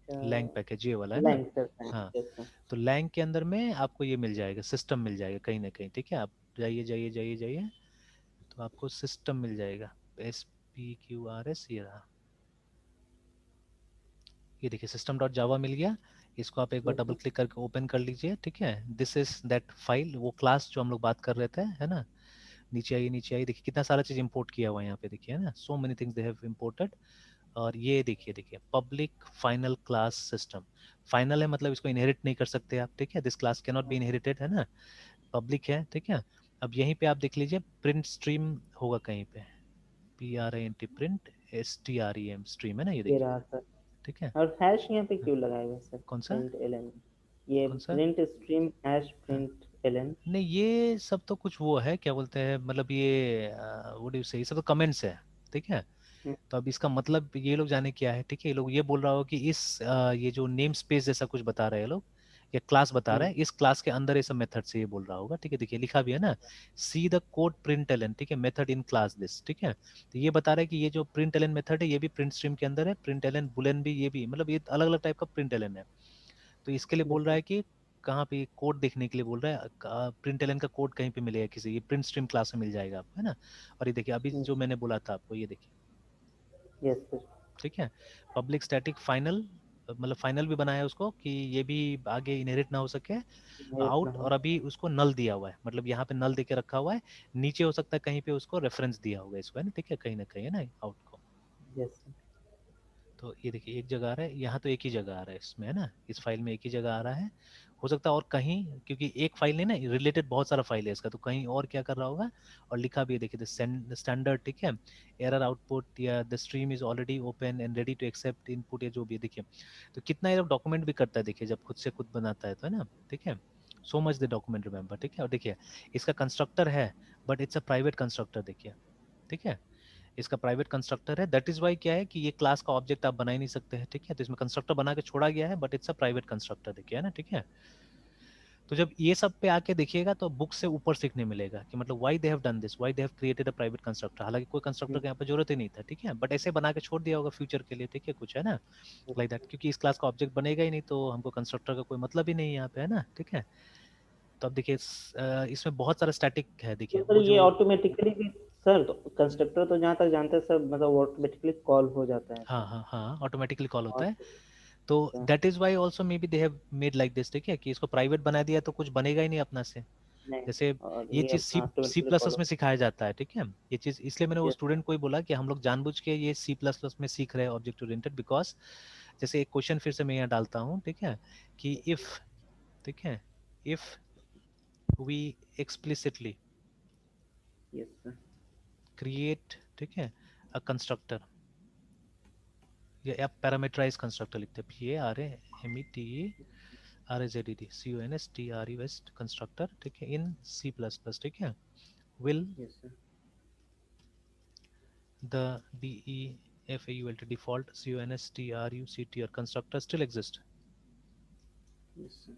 लैंग पैकेज ये वाला, है ना। Line sir. हाँ, यस सर। तो लैंग के अंदर में आपको ये मिल जाएगा, सिस्टम मिल जाएगा कहीं ना कहीं, ठीक है। आप जाइए जाइए जाइए जाइए, तो आपको सिस्टम मिल जाएगा, SPQRS, ये रहा, ये देखिए सिस्टम डॉट जावा मिल गया। इसको आप एक बार Yes, डबल sir. क्लिक करके ओपन कर लीजिए, ठीक है। दिस इज दैट फाइल, वो क्लास जो हम लोग बात कर रहे थे, है ना। नीचे आइए, नीचे आइए, देखिए कितना सारा चीज इंपोर्ट किया हुआ है यहाँ पे, देखिए, है ना, so many things they have imported. और ये देखिए, देखिए public final class system, final है मतलब इसको इनहेरिट नहीं कर सकते आप, ठीक है। This class can not be inherited, है ना, पब्लिक है, ठीक है। अब यहीं पे आप देख लीजिए प्रिंट स्ट्रीम होगा कहीं पे, PRINT प्रिंट STREM स्ट्रीम, है ना, ये ये देखिए, रहा सर। ठीक है। और हैश यहाँ पे क्यों लगाए हुए सर? कौन सा, प्रिंट एलन, ये कौन सा? प्रिंट स्ट्रीम हैश हाँ। Print L N. नहीं, ये सब तो कुछ वो है, क्या बोलते हैं, मतलब ये वो डू से, ये सब तो कमेंट्स है, ठीक है। तो अब इसका मतलब ये लोग जाने क्या है, ठीक है। ये लोग ये बोल रहा हो कि इस ये जो नेम स्पेस जैसा कुछ बता रहे हैं लोग, या क्लास बता रहा है, इस क्लास के अंदर ये सब मेथड से ये बोल रहा होगा, ठीक है। देखिए लिखा भी है ना, see the code print L N, ठीक है, मेथड इन क्लास दिस, ठीक है। तो ये बता रहा है कि ये जो प्रिंट एलन मेथड है ये भी प्रिंट स्ट्रीम के अंदर है, प्रिंट एलन बुलेन भी, ये भी, मतलब ये अलग अलग टाइप का प्रिंट एलन है। तो इसके लिए बोल रहा है कि कहाँ पे कोड देखने के लिए बोल रहा है, प्रिंट एलन का कोड कहीं पे मिलेगा किसी, ये प्रिंट स्ट्रीम क्लास में मिल जाएगा आपको, है ना। और ये देखिए अभी जो मैंने बोला था आपको, ये देखिए, यस सर। ठीक है। पब्लिक स्टैटिक फाइनल, मतलब फाइनल भी बनाया है उसको कि ये भी आगे इनहेरिट ना हो सके, इतना आउट, हो। और अभी उसको नल दिया हुआ है, मतलब यहाँ पे नल देके रखा हुआ है, नीचे हो सकता है कहीं पे उसको रेफरेंस दिया होगा इसको, है ना, ठीक है, कहीं ना कहीं, है ना, आउट को। Yes sir. तो ये देखिए एक जगह आ रहा है, यहाँ तो एक ही जगह आ रहा है इसमें, है ना, इस फाइल में एक ही जगह आ रहा है। हो सकता है और कहीं, क्योंकि एक फाइल नहीं ना, रिलेटेड बहुत सारा फाइल है इसका, तो कहीं और क्या कर रहा होगा। और लिखा भी है, देखिए स्टैंडर्ड, ठीक है, एरर आउटपुट, या the stream is already open and ready to accept input, या जो भी है, देखिए। तो कितना ये डॉक्यूमेंट भी करता है, देखिए जब खुद से खुद बनाता है तो, है ना, ठीक है। So much the document remember, ठीक है। और देखिए इसका कंस्ट्रक्टर है, but it's a private constructor, देखिए, ठीक है। इसका प्राइवेट कंस्ट्रक्टर है, दैट इज वाई क्या है कि ये क्लास का ऑब्जेक्ट आप बना ही नहीं सकते हैं, ठीक है। तो इसमें कंस्ट्रक्टर बना के छोड़ा गया है, but it's a private constructor, देखिए, है ना, ठीक है। तो जब ये सब पे आके देखिएगा तो बुक से ऊपर सीखने मिलेगा कि मतलब why they have done this, why they have created a private constructor, हालांकि कोई कंस्ट्रक्टर का यहाँ पे जरूरत ही नहीं था, ठीक है, बट ऐसे बना के छोड़ दिया होगा फ्यूचर के लिए, ठीक है, कुछ, है ना, लाइक दैट, क्योंकि इस क्लास का ऑब्जेक्ट बनेगा ही नहीं तो हमको कंस्ट्रक्टर का कोई मतलब ही नहीं है यहाँ पे, है ना, ठीक है। तो अब देखिए इसमें बहुत सारा स्टैटिक है, देखिए तो सर वो ये जो, ऑटोमेटिकली भी, सर तो कंस्ट्रक्टर तो जहाँ तक जानते हैं सब, मतलब ऑटोमेटिकली कॉल हो जाता है हाँ सर। हाँ हाँ, ऑटोमेटिकली कॉल होता और है। तो that is why also may be they have made like this, ठीक है, कि इसको प्राइवेट बना दिया तो कुछ बनेगा ही नहीं अपना से। नहीं, जैसे और ये ये चीज सी अपना सी ऑटोमेटिकली प्लस कॉल प्लस में हो। सिखाया जाता है, ठीक है। ये चीज इसलिए मैंने वो यस। स्टूडेंट को ही बोला कि हम लोग जानबूझ के ये सी प्लस प्लस में सीख रहे हैं ऑब्जेक्ट ओरिएंटेड, बिकॉज जैसे एक क्वेश्चन फिर से मैं यहाँ डालता हूँ, ठीक है, कि इफ, ठीक है, if we explicitly yes sir. Create, ठीक है, अ कंस्ट्रक्टर, या आप पैरामीटराइज कंस्ट्रक्टर लिखते हैं, PARAMETRAZED कंस्ट्रक्टर, ठीक है, इन सी प्लस प्लस, ठीक है, will yes sir. the DEFAULT default CONSTRUCTR constructor still exist, yes sir.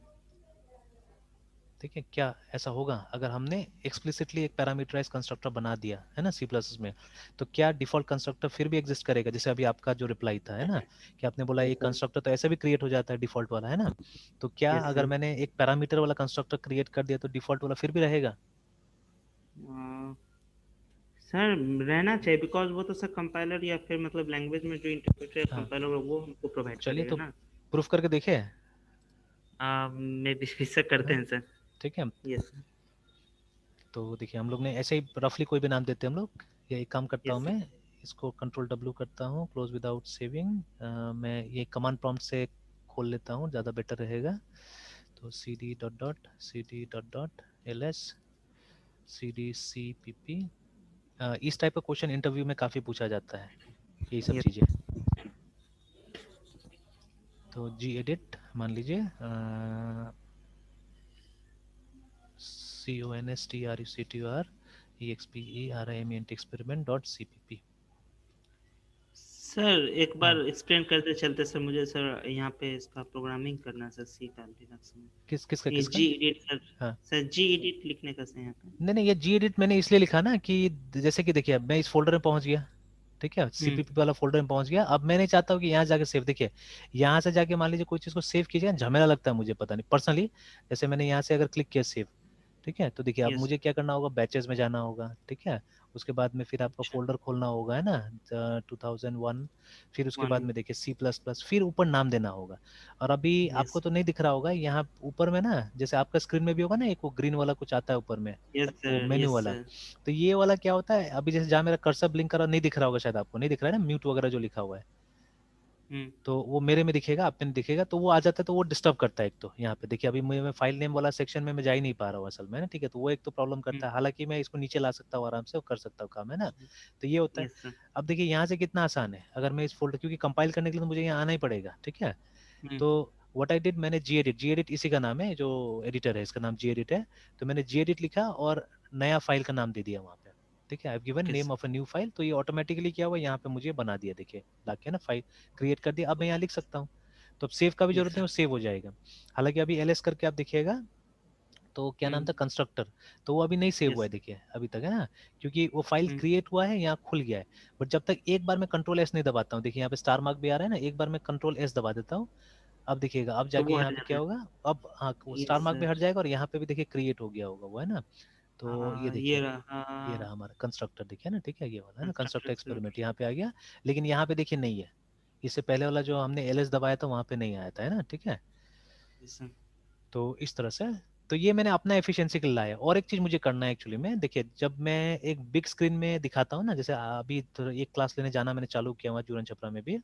ठीक है। क्या ऐसा होगा अगर हमने एक्सप्लिसिटली एक पैरामीटराइज कंस्ट्रक्टर बना दिया, है ना, सी प्लस में, तो क्या डिफॉल्ट कंस्ट्रक्टर फिर भी एग्जिस्ट करेगा, जैसे अभी आपका जो रिप्लाई था, है ना, कि आपने बोला यस एक सर। कंस्ट्रक्टर तो ऐसे भी क्रिएट हो जाता है डिफॉल्ट वाला, है ना। तो क्या यस अगर सर। मैंने एक पैरामीटर वाला कंस्ट्रक्टर क्रिएट कर दिया तो डिफॉल्ट वाला फिर भी रहेगा? सर रहना चाहिए, बिकॉज वो तो सर कंपाइलर या फिर मतलब लैंग्वेज में जो इंटरप्रेटर हाँ, कंपाइलर होगा वो हमको प्रोवाइड चलिए करेगा तो ना। प्रूफ करके देखे, मे बी सर करते हैं सर। ठीक है। Yes sir. तो देखिए हम लोग ने ऐसे ही रफली कोई भी नाम देते हैं हम लोग, या एक काम करता हूँ यस मैं, इसको कंट्रोल W करता हूँ, क्लोज विदाउट सेविंग, मैं ये कमांड प्रॉम्प्ट से खोल लेता हूँ, ज़्यादा बेटर रहेगा। तो cd.ls cdcpp, इस टाइप का क्वेश्चन इंटरव्यू में काफ़ी पूछा जाता है, यही सब यस। चीज़ें। तो gedit मान लीजिए, CONSTRUCTUR experiment.cpp। सर एक हाँ, बार एक्सप्लेन करते चलते सर, मुझे सर यहाँ पे इसका प्रोग्रामिंग करना सर, सी का लिनक्स में। किसका ये किसका? जी एडिट सर। हाँ, सर जी एडिट लिखने का सर यहाँ पे। नहीं नहीं, ये gedit मैंने इसलिए लिखा ना कि जैसे कि देखिए मैं इस फोल्डर में पहुंच गया, ठीक है, सीपीपी वाला फोल्डर में पहुंच गया, अब मैं नहीं चाहता हूँ कि यहाँ जाके सेव, देखिए यहाँ से जाके मान लीजिए कोई चीज़ को सेव कीजिए, झमेला लगता है मुझे, पता नहीं पर्सनली, जैसे मैंने यहाँ से अगर क्लिक किया सेव, ठीक है, तो देखिए अब यस। मुझे क्या करना होगा, बैचेस में जाना होगा, ठीक है, उसके बाद में फिर आपका अच्छा, फोल्डर खोलना होगा, है ना, 2001, फिर उसके बाद 1, में देखिए C++, फिर ऊपर नाम देना होगा। और अभी आपको यस, तो नहीं दिख रहा होगा यहाँ ऊपर में ना, जैसे आपका स्क्रीन में भी होगा ना, एक वो ग्रीन वाला कुछ आता है ऊपर में, यस वो सर, मेन्यू यस वाला। सर। तो ये वाला क्या होता है, अभी जैसे जहाँ मेरा कर्सर ब्लिंक कर रहा नहीं दिख रहा होगा, शायद आपको नहीं दिख रहा है ना, म्यूट वगैरह जो लिखा हुआ है, हुँ, तो वो मेरे में दिखेगा, आप में नहीं दिखेगा, तो वो आ जाता है, तो वो डिस्टर्ब करता है एक तो। यहाँ पे देखिए अभी मैं फाइल नेम वाला सेक्शन में मैं जा ही नहीं पा रहा हूँ असल में ना, ठीक है, तो वो एक तो प्रॉब्लम हुँ, करता है। हालांकि मैं इसको नीचे ला सकता हूँ आराम से और कर सकता हूँ काम, है ना। हुँ, तो ये होता है। Yes sir. अब देखिए यहाँ से कितना आसान है, अगर मैं इस फोल्डर, क्योंकि कंपाइल करने के लिए तो मुझे यहाँ आना ही पड़ेगा, ठीक है। हुँ, तो व्हाट आई डिड, मैंने जी एडिट इसी का नाम है, जो एडिटर है इसका नाम जी एडिट है। तो मैंने जी एडिट लिखा और नया फाइल का नाम दे दिया वहाँ पे, ठीक है। I have given okay name sir. Of a new file, तो ये ऑटोमेटिकली क्या हुआ, यहाँ पे मुझे बना दिया, देखिए लाके ना फाइल क्रिएट कर दिया। अब मैं यहाँ लिख सकता हूँ, तो अब सेव का भी यस जरूरत नहीं, सर, वो सेव हो जाएगा। हालांकि अभी एलएस करके आप देखिएगा, तो क्या नाम हुँ, था, कंस्ट्रक्टर, तो वो अभी नहीं सेव हुआ यस है सर, देखिए अभी तक, है ना, क्योंकि वो फाइल हुँ, क्रिएट हुआ है, यहाँ खुल गया है। बट जब तक एक बार मैं कंट्रोल एस नहीं दबाता हूँ, देखिए यहाँ पे स्टार मार्क भी आ रहा है ना, एक बार मैं कंट्रोल एस दबा देता हूँ, अब देखिएगा, अब तो जाके वो यहाँ हट पे जाता क्या है। होगा, अब हाँ वो स्टार यस मार्क भी सर, हट जाएगा, और यहाँ पे भी देखिए क्रिएट हो गया होगा वो, है ना। तो ये ये देखिए, रहा ये रहा हमारा कंस्ट्रक्टर, देखिए ना, ठीक है, ये वाला है ना कंस्ट्रक्टर कंस्ट्रक्टर सर। एक्सपेरिमेंट, यहाँ पे आ गया। लेकिन यहाँ पे देखिए नहीं है, इससे पहले वाला जो हमने एल एस दबाया था वहाँ पे नहीं आया था, है ना, ठीक है। यस सर, तो इस तरह से, तो ये मैंने अपना एफिशिएंसी के लिए लाया। और एक चीज मुझे करना है एक्चुअली में, देखिए जब मैं एक बिग स्क्रीन में दिखाता हूँ ना, जैसे अभी तो एक क्लास लेने जाना मैंने चालू किया हुआ जूरन छपरा में भी,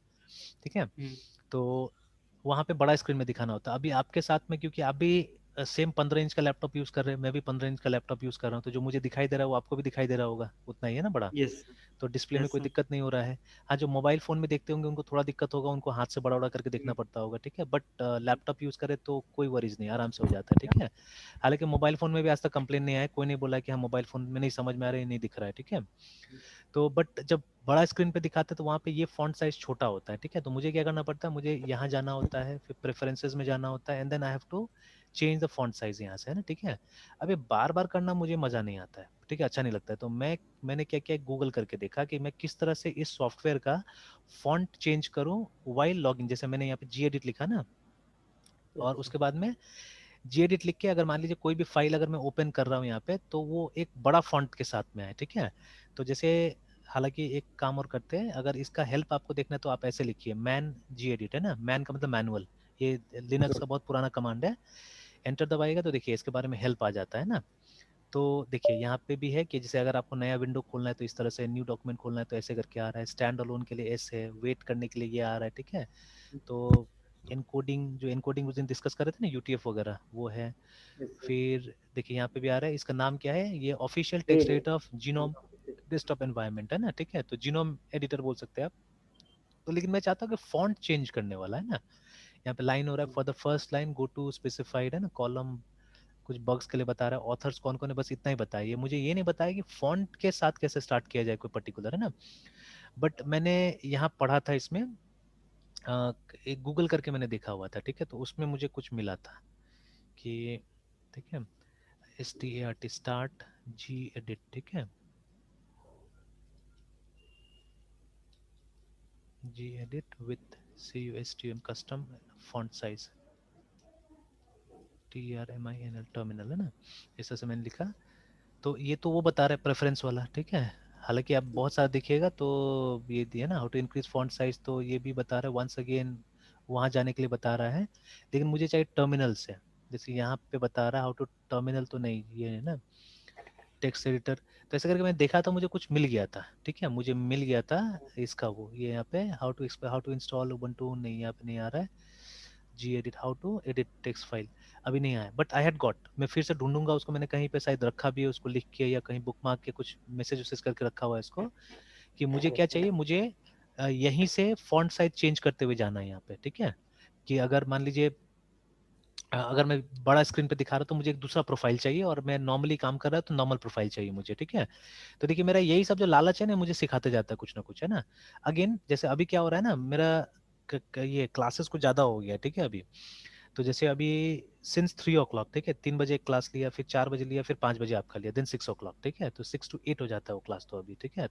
ठीक है। हुँ, तो वहाँ पे बड़ा स्क्रीन में दिखाना होता है। अभी आपके साथ में, क्योंकि आप भी सेम 15 इंच का लैपटॉप यूज कर रहे हैं, मैं भी 15 इंच का लैपटॉप यूज कर रहा हूँ, तो जो मुझे दिखाई दे रहा है वो आपको भी दिखाई दे रहा होगा, उतना ही है ना बड़ा। यस सर, तो डिस्प्ले में यस कोई सर, दिक्कत नहीं हो रहा है। हाँ, जो मोबाइल फोन में देखते होंगे उनको थोड़ा दिक्कत होगा, उनको हाथ से बड़ा बड़ा करके देखना हुँ, पड़ता होगा, ठीक है। बट लैपटॉप यूज करे तो कोई वरीज नहीं, आराम से हो जाता है, ठीक है। हालांकि मोबाइल फोन में भी आज तक कंप्लेन नहीं आया, कोई नहीं बोला कि हाँ मोबाइल फोन में नहीं समझ में आ रहा है, नहीं दिख रहा है, ठीक है। तो बट जब बड़ा स्क्रीन पे दिखाते हैं तो वहाँ पे ये फॉन्ट साइज छोटा होता है, ठीक है। तो मुझे क्या करना पड़ता है, मुझे यहाँ जाना होता है, फिर प्रेफरेंसेस में जाना होता है, and then I have to change the font size यहाँ से, है ना, ठीक है। अब ये बार बार करना मुझे मजा नहीं आता है, ठीक है, अच्छा नहीं लगता है। तो मैंने क्या किया, गूगल करके देखा कि मैं किस तरह से इस सॉफ्टवेयर का फॉन्ट चेंज करूँ वाइल लॉगिन। जैसे मैंने यहाँ पे जी एडिट लिखा ना, और यस उसके बाद में जी एडिट लिख के, अगर मान लीजिए कोई भी फाइल अगर मैं ओपन कर रहा हूँ यहाँ पे, तो वो एक बड़ा फॉन्ट के साथ में है, ठीक है। तो जैसे, हालांकि एक काम और करते हैं, अगर इसका हेल्प आपको देखना है तो आप ऐसे लिखिए, मैन जी एडिट, है ना, मैन का मतलब मैनुअल, ये लिनक्स का बहुत पुराना कमांड है। एंटर दबाइएगा तो देखिए इसके बारे में हेल्प आ जाता है ना। तो देखिए यहाँ पे भी है कि जैसे अगर आपको नया विंडो खोलना है तो इस तरह से, न्यू डॉक्यूमेंट खोलना है तो ऐसे करके आ रहा है, स्टैंड अलोन के लिए एस है, वेट करने के लिए ये आ रहा है, ठीक है। तो एनकोडिंग, जो एनकोडिंग उस दिन डिस्कस कर रहे थे ना, यूटीएफ वगैरह, वो है। यस फिर देखिए यहाँ पे भी आ रहा है, इसका नाम क्या है, ये official text sir. Editor of genome desktop environment, है ना, ठीक है। तो जीनोम एडिटर बोल सकते हैं आप। तो लेकिन मैं चाहता हूँ कि फॉन्ट चेंज करने वाला है ना, यहाँ पे लाइन हो रहा है, for the first line go to specified, है ना, कॉलम, कुछ बग्स के लिए बता रहा है, ऑथर्स कौन कौन है, बस इतना ही बताया। ये मुझे ये नहीं बताया कि फॉन्ट के साथ कैसे स्टार्ट किया जाए कोई पर्टिकुलर, है ना। बट मैंने यहाँ पढ़ा था इसमें, एक गूगल करके मैंने देखा हुआ था, ठीक है। तो उसमें मुझे कुछ मिला था कि, ठीक है, start स्टार्ट जी एडिट, ठीक है, G edit with custom custom font size TRMINL terminal, है ना, इस तरह से मैंने लिखा। तो ये तो वो बता रहा है प्रेफरेंस वाला, ठीक है। हालांकि आप बहुत सारा देखिएगा तो ये दिया ना, how to increase font size, तो ये भी बता रहा है वंस अगेन, वहाँ जाने के लिए बता रहा है। लेकिन मुझे चाहिए टर्मिनल से, जैसे यहाँ पे बता रहा है हाउ टू टर्मिनल, तो नहीं, ये है ना टेक्स्ट एडिटर। तो ऐसे करके मैंने देखा था, मुझे कुछ मिल गया था, ठीक है, मुझे मिल गया था इसका, वो ये यहाँ पे हाउ टू इंस्टॉल उबंटू, नहीं यहाँ पे नहीं आ रहा है। G edit, how to edit text file, अभी नहीं आया। बट आई हैड गॉट, मैं फिर से ढूंढूंगा उसको, मैंने कहीं पे शायद रखा भी है उसको लिख के, या कहीं बुक मार्क के कुछ मैसेज वैसेज करके रखा हुआ है इसको, कि मुझे क्या चाहिए, मुझे यहीं से फॉन्ट साइज चेंज करते हुए जाना है यहाँ पे, ठीक है। कि अगर मान लीजिए अगर मैं बड़ा स्क्रीन पे दिखा रहा हूँ तो मुझे एक दूसरा प्रोफाइल चाहिए, और मैं नॉर्मली काम कर रहा हूँ तो नॉर्मल प्रोफाइल चाहिए मुझे, ठीक है। तो देखिए मेरा यही सब जो लालच है ना, मुझे सिखाते जाता है कुछ ना कुछ, है ना। अगेन जैसे अभी क्या हो रहा है ना, मेरा ये क्लासेस कुछ ज्यादा हो गया, ठीक है अभी। तो जैसे अभी सिंस 3 o'clock, ठीक है, 3 बजे एक क्लास लिया, फिर 4 बजे लिया, फिर 5 बजे आपका लिया, देन 6 o'clock, ठीक है, तो 6 to 8 हो जाता है वो क्लास तो अभी, ठीक है।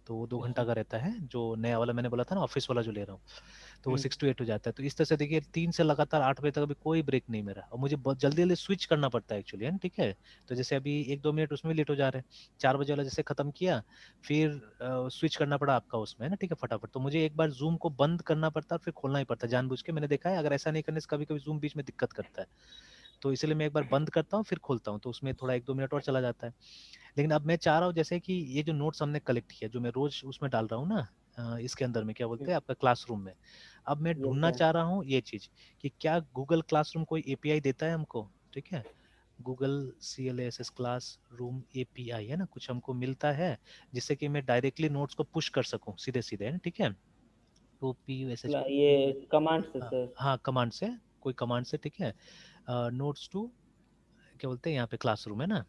तो वो 2 घंटा का रहता है, जो नया वाला मैंने बोला था ना, ऑफिस वाला जो ले रहा हूँ, तो वो 6 to 8 हो जाता है। तो इस तरह से देखिए 3 से लगातार 8 बजे तक अभी कोई ब्रेक नहीं मेरा, और मुझे बहुत जल्दी जल्दी स्विच करना पड़ता है एक्चुअली, है ना, ठीक है। तो जैसे अभी 1-2 मिनट उसमें लेट हो जा रहे हैं, 4 बजे वाला जैसे खत्म किया, फिर स्विच करना पड़ा आपका उसमें, है ना, ठीक है, फटाफट। तो मुझे एक बार जूम को बंद करना पड़ता है और फिर खोलना ही पड़ता है जानबूझ के, मैंने देखा है अगर ऐसा नहीं करने से कभी कभी जूम बीच में दिक्कत करता है। तो इसलिए मैं एक बार बंद करता हूँ फिर खोलता हूँ, तो उसमें थोड़ा 1-2 मिनट और चला जाता है। लेकिन अब मैं चाह रहा हूँ जैसे कि ये जो नोट्स हमने कलेक्ट किया, जो मैं रोज उसमें डाल रहा हूँ ना, इसके अंदर में क्या बोलते हैं आपका क्लासरूम में, अब मैं यस ढूंढना सर। चाह रहा हूँ ये चीज कि क्या गूगल क्लासरूम कोई एपीआई देता है हमको, ठीक है, Google CLASS class room API, है ना, कुछ हमको मिलता है जिससे कि मैं डायरेक्टली नोट्स को पुश कर सकूं सीधे सीधे, है ना, ठीक है। तो ये कमांड से हाँ सर। हाँ, कमांड से, कोई कमांड से, ठीक है, नोट्स टू, क्या बोलते हैं यहाँ पे क्लासरूम, है ना,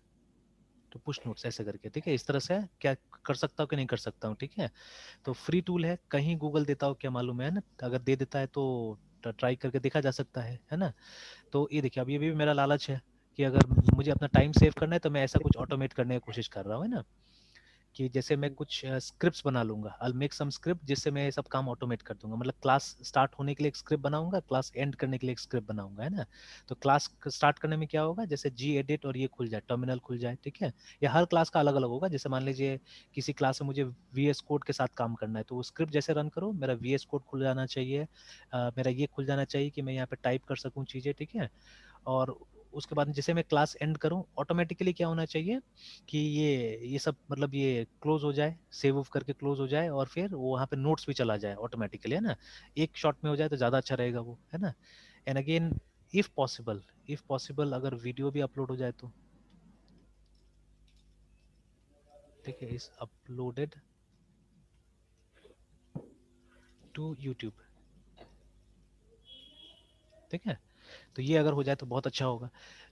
तो पुश नोट्स ऐसे करके, ठीक है, इस तरह से क्या कर सकता हूँ कि नहीं कर सकता हूँ, ठीक है। तो फ्री टूल है, कहीं गूगल देता हो क्या मालूम है ना, अगर दे देता है तो ट्राई करके देखा जा सकता है ना। तो ये देखिए अब ये भी मेरा लालच है कि अगर मुझे अपना टाइम सेव करना है तो मैं ऐसा कुछ ऑटोमेट करने की कोशिश कर रहा हूँ, है ना, कि जैसे मैं कुछ स्क्रिप्ट्स बना लूंगा, आई मेक सम स्क्रिप्ट जिससे मैं ये सब काम ऑटोमेट कर दूंगा, मतलब क्लास स्टार्ट होने के लिए एक स्क्रिप्ट बनाऊंगा, क्लास एंड करने के लिए एक स्क्रिप्ट बनाऊंगा, है ना। तो क्लास स्टार्ट करने में क्या होगा, जैसे Gedit और ये खुल जाए, टर्मिनल खुल जाए, ठीक है। या हर क्लास का अलग अलग होगा, जैसे मान लीजिए किसी क्लास में मुझे VS कोड के साथ काम करना है, तो वो स्क्रिप्ट जैसे रन करो मेरा VS कोड खुल जाना चाहिए, मेरा ये खुल जाना चाहिए कि मैं यहाँ पे टाइप कर सकूँ चीज़ें, ठीक है। और उसके बाद जैसे मैं क्लास एंड करूं ऑटोमेटिकली क्या होना चाहिए कि ये सब मतलब ये क्लोज हो जाए, सेव ऑफ करके क्लोज हो जाए, और फिर वो वहाँ पे नोट्स भी चला जाए ऑटोमेटिकली, है ना। एक शॉट में हो जाए तो ज़्यादा अच्छा रहेगा वो, है ना। एंड अगेन इफ पॉसिबल अगर वीडियो भी अपलोड हो जाए तो, ठीक है, इज अपलोडेड टू यूट्यूब, ठीक है। तो ये अगर हो जाए तो बहुत अच्छा होगा।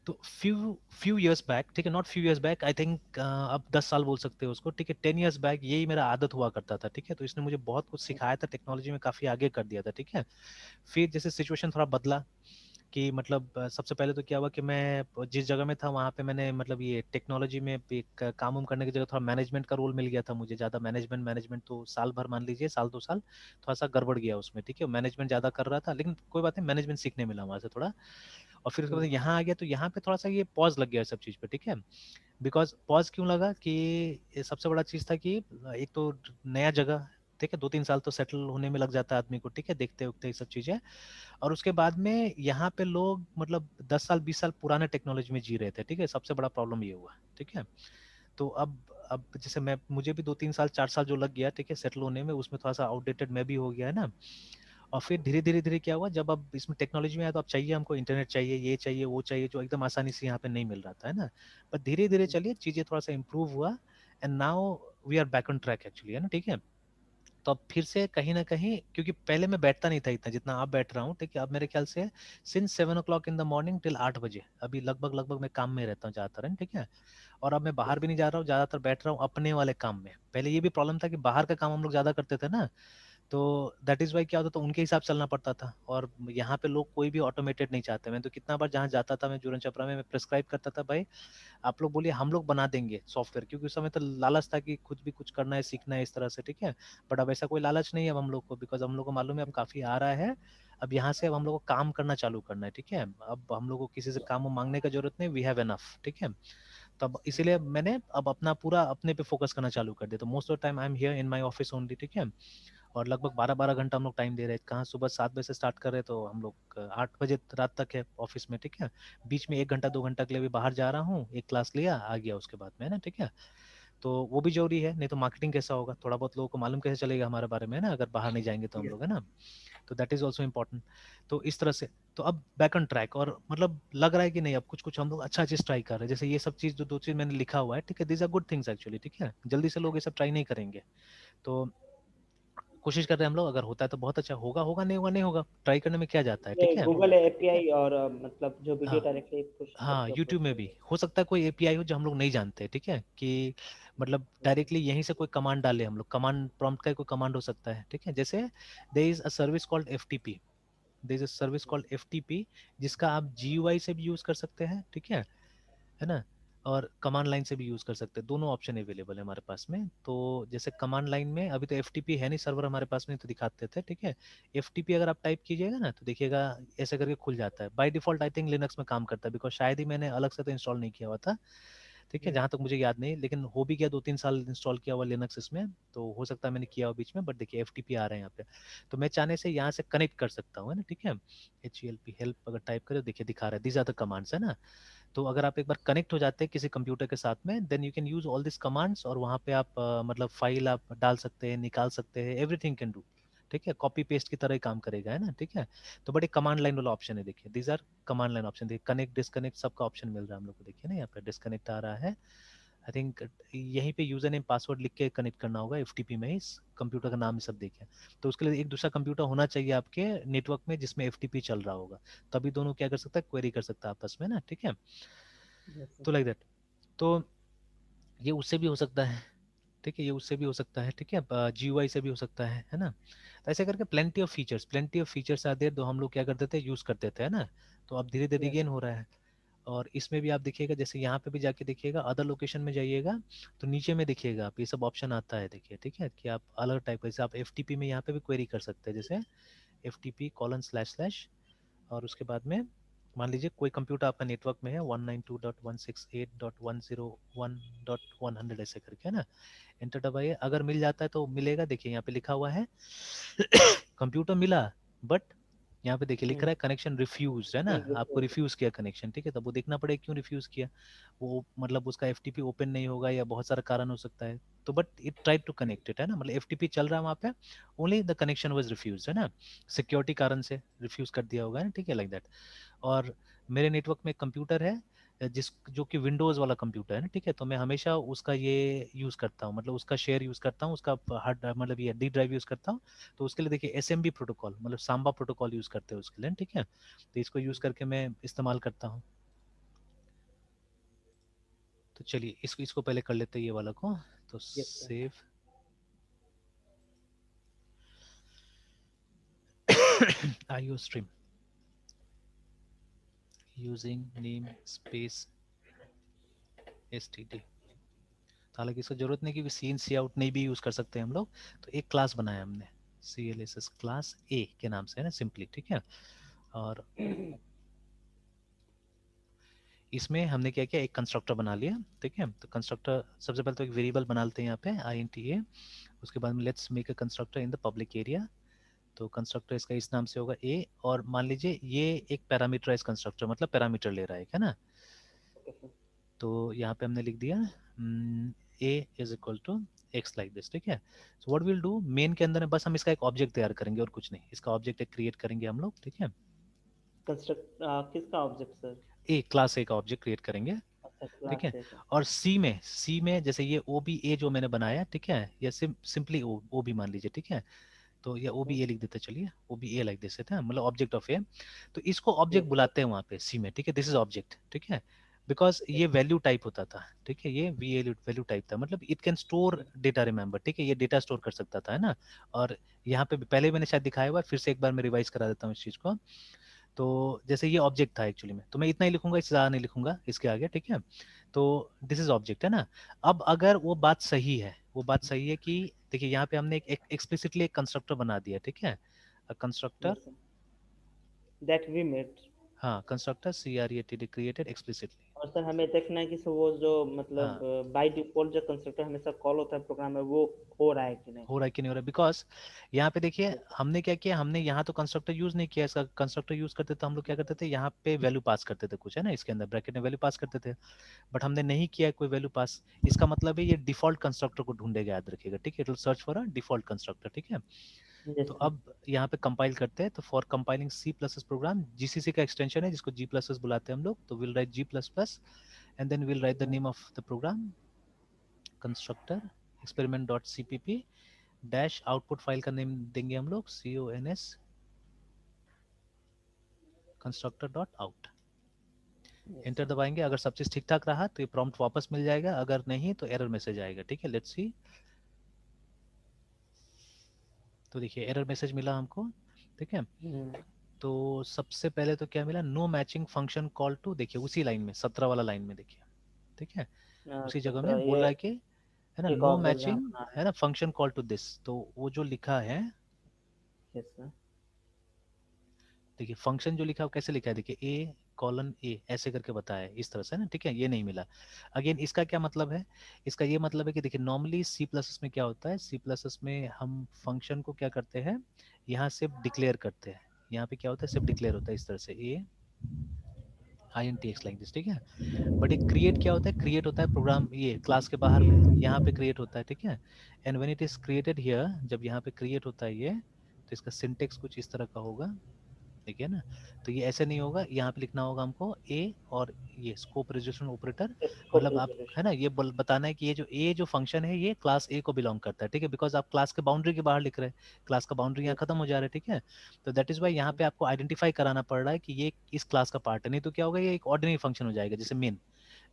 तो फ्यू इयर्स बैक, ठीक है, not few years back, I think अब 10 साल बोल सकते हो उसको, ठीक है, 10 years बैक यही मेरा आदत हुआ करता था, ठीक है। तो इसने मुझे बहुत कुछ सिखाया था, टेक्नोलॉजी में काफी आगे कर दिया था, ठीक है। फिर जैसे सिचुएशन थोड़ा बदला कि मतलब सबसे पहले तो क्या हुआ कि मैं जिस जगह में था वहाँ पे मैंने मतलब ये टेक्नोलॉजी में एक काम उम करने की जगह थोड़ा मैनेजमेंट का रोल मिल गया था मुझे, ज़्यादा मैनेजमेंट मैनेजमेंट तो साल भर मान लीजिए, साल 2 साल थोड़ा सा गड़बड़ गया उसमें, ठीक है, मैनेजमेंट ज़्यादा कर रहा था, लेकिन कोई बात नहीं, मैनेजमेंट सीखने मिला वहाँ से थोड़ा। और फिर उसके बाद यहाँ आ गया तो यहाँ पे थोड़ा सा ये पॉज लग गया सब चीज़ पे, ठीक है। बिकॉज पॉज क्यों लगा कि ये सबसे बड़ा चीज़ था कि एक तो नया जगह, ठीक है, 2-3 साल तो सेटल होने में लग जाता है आदमी को, ठीक है, देखते उखते ये सब चीज़ें। और उसके बाद में यहाँ पे लोग मतलब 10 साल 20 साल पुराने टेक्नोलॉजी में जी रहे थे, ठीक है, सबसे बड़ा प्रॉब्लम ये हुआ, ठीक है। तो अब जैसे मैं मुझे भी 2-3 साल 4 साल जो लग गया, ठीक है, सेटल होने में, उसमें थोड़ा सा आउटडेटेड मैं भी हो गया है ना। और फिर धीरे धीरे धीरे क्या हुआ, जब अब इसमें टेक्नोलॉजी में आया तो अब चाहिए हमको इंटरनेट चाहिए, ये चाहिए वो चाहिए, जो एकदम आसानी से यहाँ पे नहीं मिल रहा था, है ना। पर धीरे धीरे चलिए चीजें थोड़ा सा इम्प्रूव हुआ, and now we are back on track actually, है ना, ठीक है। तो अब फिर से कहीं ना कहीं, क्योंकि पहले मैं बैठता नहीं था इतना जितना अब बैठ रहा हूँ, ठीक है, अब मेरे ख्याल से since 7 o'clock in the morning till 8 बजे अभी लगभग लगभग मैं काम में रहता हूँ ज्यादातर, है, ठीक है। और अब मैं बाहर भी नहीं जा रहा हूँ, ज्यादातर बैठ रहा हूँ अपने वाले काम में। पहले ये भी प्रॉब्लम था कि बाहर का काम हम लोग ज्यादा करते थे ना, तो दैट इज वाई क्या होता था, उनके हिसाब से चलना पड़ता था। और यहाँ पे लोग कोई भी ऑटोमेटेड नहीं चाहते। मैं तो कितना बार जहाँ जाता था मैं जुरन चपरा में, मैं प्रिस्क्राइब करता था भाई आप लोग बोलिए हम लोग बना देंगे सॉफ्टवेयर, क्योंकि उस समय तो लालच था कि खुद भी कुछ करना है सीखना है इस तरह से, ठीक है। बट अब ऐसा कोई लालच नहीं है अब हम लोग को, बिकॉज हम लोग को मालूम है अब काफी आ रहा है। अब यहाँ से अब हम लोग को काम करना चालू करना है, ठीक है। अब हम लोग को किसी से काम मांगने का जरूरत नहीं, वी हैव एनफ, ठीक है। तब इसीलिए मैंने अब अपना पूरा अपने पे फोकस करना चालू कर दिया। तो most of time I am here in my office only, ठीक है। और लगभग 12-12 घंटा हम लोग टाइम दे रहे हैं। कहाँ सुबह 7 बजे से स्टार्ट कर रहे हैं तो हम लोग 8 बजे रात तक है ऑफिस में, ठीक है। बीच में 1 घंटा 2 घंटा के लिए भी बाहर जा रहा हूँ, एक क्लास लिया आ गया उसके बाद में, है ना, ठीक है। तो वो भी जरूरी है, नहीं तो मार्केटिंग कैसा होगा, थोड़ा बहुत लोगों को मालूम कैसे चलेगा हमारे बारे में, है ना, अगर बाहर नहीं जाएंगे तो हम लोग, है ना। तो दैट इज ऑल्सो इम्पोर्टेंट। तो इस तरह से तो अब बैक ऑन ट्रैक, और मतलब लग रहा है कि नहीं अब कुछ कुछ हम लोग अच्छा चीज ट्राई कर रहे हैं, जैसे ये सब चीज जो 2 चीज मैंने लिखा हुआ है, ठीक है, these are good things actually, ठीक है। जल्दी से लोग ये सब ट्राई नहीं करेंगे। तो कोशिश कर रहे हैं हम लोग, अगर होता है तो बहुत अच्छा होगा, होगा नहीं होगा नहीं होगा, ट्राई करने में क्या जाता है, ठीक है। गूगल एपीआई और मतलब जो वीडियो हाँ डायरेक्टली पुश हाँ, करके यूट्यूब अपलोड में कर भी दो। हो सकता है कोई एपीआई हो जो हम लोग नहीं जानते, ठीक है, कि मतलब डायरेक्टली यहीं से कोई कमांड डाले हम लोग, कमांड प्रॉम्प्ट का कोई कमांड हो सकता है, ठीक है। जैसे there is a service called FTP, there is a service called FTP, जिसका आप GUI से भी यूज कर सकते हैं, ठीक है ना, और कमांड लाइन से भी यूज कर सकते हैं, दोनों ऑप्शन अवेलेबल है हमारे पास में। तो जैसे कमांड लाइन में अभी तो FTP है नहीं, सर्वर हमारे पास में, तो दिखाते थे, ठीक है। FTP अगर आप टाइप कीजिएगा ना तो देखिएगा ऐसे करके खुल जाता है। By default I think Linux में काम करता है, बिकॉज शायद ही मैंने अलग से तो इंस्टॉल नहीं किया हुआ था, ठीक है, जहाँ तक मुझे याद नहीं, लेकिन हो भी गया 2-3 साल इंस्टॉल किया हुआ लिनक्स इसमें, तो हो सकता है मैंने किया हुआ बीच में, बट देखिए FTP आ रहे हैं यहाँ पे, तो मैं चाहने से यहाँ से कनेक्ट कर सकता हूँ, है ना, ठीक है। HELP हेल्प अगर टाइप करें, देखिए दिखा रहा है, दीज आर द कमांड्स, है ना। तो अगर आप एक बार कनेक्ट हो जाते हैं किसी कंप्यूटर के साथ में, then you can use all this commands, और वहाँ पे आप मतलब फाइल आप डाल सकते हैं, निकाल सकते हैं, एवरीथिंग कैन डू, ठीक है, कॉपी पेस्ट की तरह ही काम करेगा, है ना, ठीक है। तो बड़े कमांड लाइन वाला ऑप्शन है, देखिए these R command line option, देखिए कनेक्ट डिस्कनेक्ट सबका ऑप्शन मिल रहा है हम लोग को, देखिए ना यहाँ पे डिस्कनेक्ट आ रहा है, आई थिंक यहीं पे यूजर नेम पासवर्ड लिख के कनेक्ट करना होगा FTP में, इस कंप्यूटर का नाम सब देखें, तो उसके लिए एक दूसरा कंप्यूटर होना चाहिए आपके नेटवर्क में जिसमें FTP चल रहा होगा, तभी दोनों क्या कर सकता है, क्वेरी कर सकता है आपस में ना, ठीक है। तो लाइक दैट, तो ये उससे भी हो सकता है, ठीक है, ये उससे भी हो सकता है, ठीक है, GUI से भी हो सकता है ना। तो ऐसे करके plenty of features are there, तो हम लोग क्या करते थे, यूज करते थे, है ना। तो अब धीरे धीरे गेन हो रहा है, और इसमें भी आप देखिएगा, जैसे यहाँ पे भी जाके देखिएगा, अदर लोकेशन में जाइएगा तो नीचे में देखिएगा आप, ये सब ऑप्शन आता है, देखिए, ठीक है, कि आप अलग टाइप का, जैसे आप FTP में यहाँ पे भी क्वेरी कर सकते हैं, जैसे FTP:// और उसके बाद में मान लीजिए कोई कंप्यूटर आपका नेटवर्क में है 192.168.101.100 ऐसे करके, है ना, एंटर दबाइए, अगर मिल जाता है तो मिलेगा, देखिए यहाँ पे लिखा हुआ है कंप्यूटर मिला, बट यहाँ पे देखिए लिख रहा है कनेक्शन रिफ्यूज, है ना, आपको रिफ्यूज किया कनेक्शन, ठीक है, तब वो देखना पड़ेगा क्यों रिफ्यूज किया, वो मतलब उसका FTP ओपन नहीं होगा या बहुत सारा कारण हो सकता है, तो but it try to connect it, है ना, मतलब FTP चल रहा है वहाँ पे, only the connection was refuse, है ना, सिक्योरिटी कारण से रिफ्यूज कर दिया होगा, ठीक है, लाइक दैट। और मेरे नेटवर्क में कंप्यूटर है जिस जो कि विंडोज़ वाला कंप्यूटर है ना, ठीक है, तो मैं हमेशा उसका ये यूज़ करता हूँ, मतलब उसका शेयर यूज़ करता हूँ, उसका हार्ड मतलब ये D ड्राइव यूज़ करता हूँ, तो उसके लिए देखिए SMB प्रोटोकॉल, मतलब सांबा प्रोटोकॉल यूज़ करते हैं उसके लिए, ठीक है, तो इसको यूज़ करके मैं इस्तेमाल करता हूँ। तो चलिए इसको इसको पहले कर लेते हैं ये वाला को, तो save IO stream using name space std, हालांकि इसको जरूरत नहीं, क्योंकि सीन सी आउट नहीं भी यूज कर सकते हम लोग, तो एक क्लास बनाया हमने CLSS क्लास A के नाम से, है ना, सिंपली, ठीक है। और इसमें हमने क्या किया, एक कंस्ट्रक्टर बना लिया, ठीक है, तो कंस्ट्रक्टर सबसे पहले तो एक वेरिएबल बना लेते हैं यहाँ पे INTA, उसके बाद में let's make a constructor in the public area, तो कंस्ट्रक्टर इसका इस नाम से होगा A, और मान लीजिए ये एक पैरामीटराइज कंस्ट्रक्टर, मतलब पैरामीटर ले रहा है ना, तो यहाँ पे हमने लिख दिया A is equal to x like this, ठीक है। So what will do, main के अंदर बस हम इसका एक ऑब्जेक्ट तैयार करेंगे और कुछ नहीं, इसका ऑब्जेक्ट एक क्रिएट करेंगे हम लोग, ठीक है, कंस्ट्रक्ट किसका ऑब्जेक्ट सर? क्लास A का ऑब्जेक्ट क्रिएट करेंगे, अच्छा, ठीक है। क्लास ए का। और C में जैसे ये OBA जो मैंने बनाया, ठीक है, या सिंपली OB मान लीजिए, ठीक है, तो ये OBA लिख देते, चलिए OBA लाइक दिस है, मतलब ऑब्जेक्ट ऑफ ए, तो इसको ऑब्जेक्ट बुलाते हैं वहाँ पे C में, ठीक है, दिस इज ऑब्जेक्ट, ठीक है, बिकॉज ये वैल्यू टाइप होता था, ठीक है, ये वैल्यू टाइप था, मतलब it can store data, remember, ठीक है, ये डेटा स्टोर कर सकता था, है ना। और यहाँ पे पहले मैंने शायद दिखाया हुआ, फिर से एक बार मैं रिवाइज करा देता हूँ इस चीज को। तो जैसे ये ऑब्जेक्ट था एक्चुअली में, तो मैं इतना ही लिखूंगा, इससे ज़्यादा नहीं लिखूंगा इसके आगे, ठीक है। तो दिस इज ऑब्जेक्ट, है ना। अब अगर वो बात सही है, वो बात सही है कि देखिए यहाँ पे हमने एक एक्सप्लिसिटली एक कंस्ट्रक्टर बना दिया, ठीक है, कंस्ट्रक्टर, दैट वी मेड। हाँ, कंस्ट्रक्टर CREATD क्रिएटेड एक्सप्लिसिटली। और सर हमें देखना है कि वो जो मतलब हाँ, बाय डिफॉल्ट जो कंस्ट्रक्टर हमेशा कॉल होता है प्रोग्राम में, वो हो रहा है कि नहीं। हो रहा है कि नहीं हो रहा है, बिकॉज यहाँ पे देखिए हमने क्या किया, हमने यहाँ तो कंस्ट्रक्टर यूज नहीं किया, इसका कंस्ट्रक्टर यूज करते तो हम लोग क्या करते थे, यहाँ पे वैल्यू पास करते थे कुछ, है ना, इसके अंदर ब्रैकेट में वैल्यू पास करते थे, बट हमने नहीं किया है कोई वैल्यू पास, इसका मतलब है ये डिफॉल्ट कंस्ट्रक्टर को ढूंढेगा, याद रखिएगा, ठीक है, it will search for a default constructor, ठीक है। तो अब यहाँ पे कंपाइल करते हैं, तो for compiling C++ program, GCC का एक्सटेंशन है जिसको G++ बुलाते हैं हम लोग, तो will write G++ and then will write the name of the program, constructor experiment.cpp dash, output file का नेम देंगे हम लोग CONS constructor.out, एंटर दबाएंगे, अगर सब चीज ठीक ठाक रहा तो ये प्रॉम्प्ट वापस मिल जाएगा, अगर नहीं तो एरर मैसेज आएगा, ठीक है, लेट्स सी। तो देखिए एरर मैसेज मिला हमको, ठीक है। तो सबसे पहले तो क्या मिला, no matching function call to, देखिए उसी लाइन में 17 वाला लाइन में देखिए, ठीक है, उसी जगह में बोल ये रहा है कि, है ना, एक नो और बोल रहे हैं मैचिंग, अपना। है ना, फंक्शन कॉल टू दिस, तो वो जो लिखा है, यस सर। देखिए फंक्शन जो लिखा है वो कैसे लिखा है, देखिए ए कॉलन ए ऐसे करके बताया है इस तरह से ना, ठीक है, ये नहीं मिला। अगेन इसका क्या मतलब है, इसका ये मतलब है कि देखिए नॉर्मली सी प्लस एस में क्या होता है, सी प्लस एस में हम फंक्शन को क्या करते हैं, यहाँ से डिक्लेयर करते हैं, यहाँ पे क्या होता है, सिर्फ डिक्लेयर होता है इस तरह से, A I N T X like this, ठीक है। बट एक क्रिएट क्या होता है, क्रिएट होता है प्रोग्राम ये क्लास के बाहर में, यहाँ पे क्रिएट होता है, ठीक है। And when it is created here, जब यहाँ पे क्रिएट होता है ये, तो इसका सिंटेक्स कुछ इस तरह का होगा, देखिए ना, तो ये ऐसे नहीं होगा, यहाँ पे लिखना होगा हमको ए और ये स्कोप रेजोल्यूशन ऑपरेटर, स्कोप मतलब आप, है रिजोल्यूशन। ना, ये बताना है कि ये जो ए जो फंक्शन है ये क्लास ए को बिलोंग करता है, ठीक है, बिकॉज आप क्लास के बाउंड्री के बाहर लिख रहे हैं, क्लास का बाउंड्री यहाँ खत्म हो जा रहा है, ठीक है। तो दैट इज वाई यहाँ पे आपको आइडेंटिफाई कराना पड़ रहा है कि ये इस क्लास का पार्ट है, नहीं तो क्या होगा, ये एक ऑर्डिनरी फंक्शन हो जाएगा, जैसे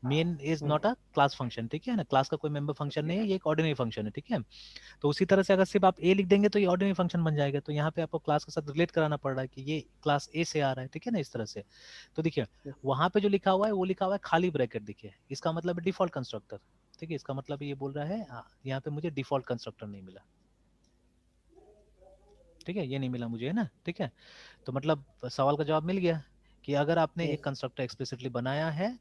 main is not a class function, ठीक है ना, क्लास का कोई मेंबर फंक्शन नहीं है, ये एक ऑर्डिनरी फंक्शन है, ठीक है। तो उसी तरह से अगर सिर्फ आप ए लिख देंगे तो ये ऑर्डिनरी फंक्शन बन जाएगा, तो यहाँ पे आपको क्लास के साथ रिलेट कराना पड़ रहा है कि ये क्लास ए से आ रहा है, ठीक है ना, इस तरह से। तो देखिए वहां पे जो लिखा हुआ है वो लिखा हुआ है खाली ब्रैकेट, देखिए इसका मतलब है डिफॉल्ट कंस्ट्रक्टर, ठीक है, इसका मतलब ये बोल रहा है यहाँ पे मुझे डिफॉल्ट कंस्ट्रक्टर नहीं मिला, ठीक है, ये नहीं मिला मुझे, है ना, ठीक है। तो मतलब सवाल का जवाब मिल गया कि अगर आपने एक कंस्ट्रक्टर एक्सप्लिसिटली बनाया है,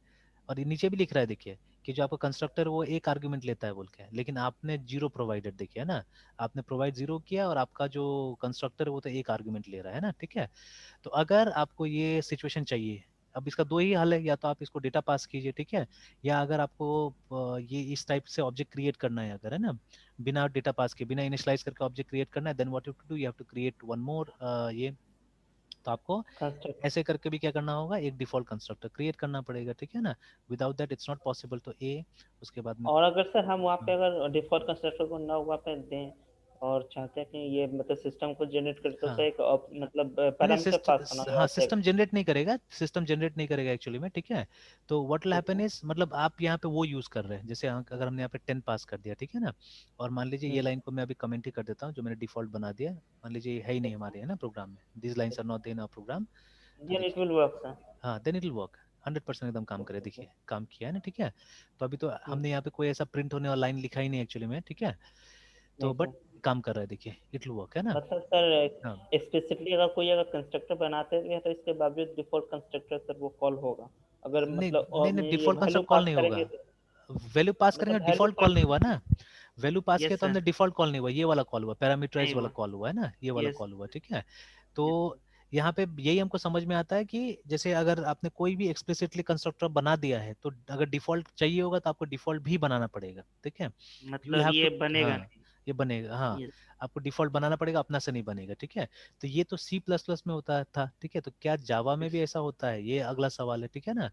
और ये नीचे भी लिख रहा है देखिए कि जो आपका कंस्ट्रक्टर वो एक आर्गुमेंट लेता है बोल के, लेकिन आपने जीरो प्रोवाइडेड, देखिए, है ना, आपने प्रोवाइड जीरो किया और आपका जो कंस्ट्रक्टर है वो तो एक आर्गुमेंट ले रहा है ना, ठीक है। तो अगर आपको ये सिचुएशन चाहिए, अब इसका दो ही हल है, या तो आप इसको डेटा पास कीजिए, ठीक है, या अगर आपको ये इस टाइप से ऑब्जेक्ट क्रिएट करना है अगर, है ना, बिना डेटा पास के, बिना इनिशियलाइज करके ऑब्जेक्ट क्रिएट करना है, then what you to do, you have to create one more ये, तो आपको कंस्ट्रक्ट। ऐसे करके भी क्या करना होगा, एक डिफॉल्ट कंस्ट्रक्टर क्रिएट करना पड़ेगा, ठीक है ना, without that it's not possible. तो ए उसके बाद में, और अगर सर हम वहाँ पे हाँ, अगर डिफॉल्ट कंस्ट्रक्टर को ना वहाँ पे दें और चाहते हैं कि ये मतलब सिस्टम को जनरेट करे, तो सर हाँ, एक मतलब नहीं पैरामीटर पास करना सिस्टम, होगा हाँ ऑब्जेक्ट। सिस्टम जनरेट नहीं करेगा, सिस्टम जनरेट नहीं करेगा एक्चुअली में, ठीक है। तो व्हाट विल हैपन अच्छा। इज, मतलब आप यहाँ पे वो यूज कर रहे हैं, जैसे अगर हमने यहाँ पे 10 पास कर दिया, ठीक है ना, और मान लीजिए ये लाइन को मैं अभी कमेंट ही कर देता हूँ जो मैंने डिफॉल्ट बना दिया, मान लीजिए ये है ही नहीं हमारे, है ना, प्रोग्राम में, this lines are not there in our program, तो देन इट देखिए, विल वर्क सर। हाँ देन इट विल वर्क, 100% एकदम काम करे, देखिए काम किया है ना, ठीक है। तो अभी तो हमने यहाँ पे कोई ऐसा प्रिंट होने वाला लाइन लिखा ही नहीं एक्चुअली में, ठीक है, नहीं तो बट सर। काम कर रहा है, देखिए इट विल वर्क, है ना। मतलब सर हाँ स्पेसिफिकली अगर कोई अगर कंस्ट्रक्टर बनाते भी है तो इसके बावजूद डिफॉल्ट कंस्ट्रक्टर सर वो कॉल होगा, अगर नहीं मतलब नहीं और नहीं, ये डिफॉल्ट वैल्यू कंस्ट्रक्ट कॉल पास नहीं होगा, करेंगे तो वैल्यू पास करेंगे, मतलब वैल्यू डिफॉल्ट कॉल पास। नहीं हुआ ना, वैल्यू पास किया यस तो हमने सर, डिफॉल्ट कॉल नहीं हुआ, ये वाला कॉल हुआ, पैरामीटराइज नहीं वाला हुआ। कॉल हुआ, है ना, ये वाला यस। कॉल हुआ, ठीक है। तो यस सर। यहाँ पे यही हमको समझ में आता है कि जैसे अगर आपने कोई भी एक्सप्लिसिटली कंस्ट्रक्टर बना दिया है, तो अगर डिफॉल्ट चाहिए होगा तो आपको डिफॉल्ट भी बनाना पड़ेगा, ठीक है, यू विल मतलब हैव ये टू, बनेगा हाँ नहीं। ये बनेगा, हाँ यस। आपको डिफॉल्ट बनाना पड़ेगा, अपना से नहीं बनेगा, ठीक है। तो ये तो सी प्लस प्लस में होता था, ठीक है, तो क्या जावा में भी यस। ऐसा होता है, ये अगला सवाल है, ठीक है ना।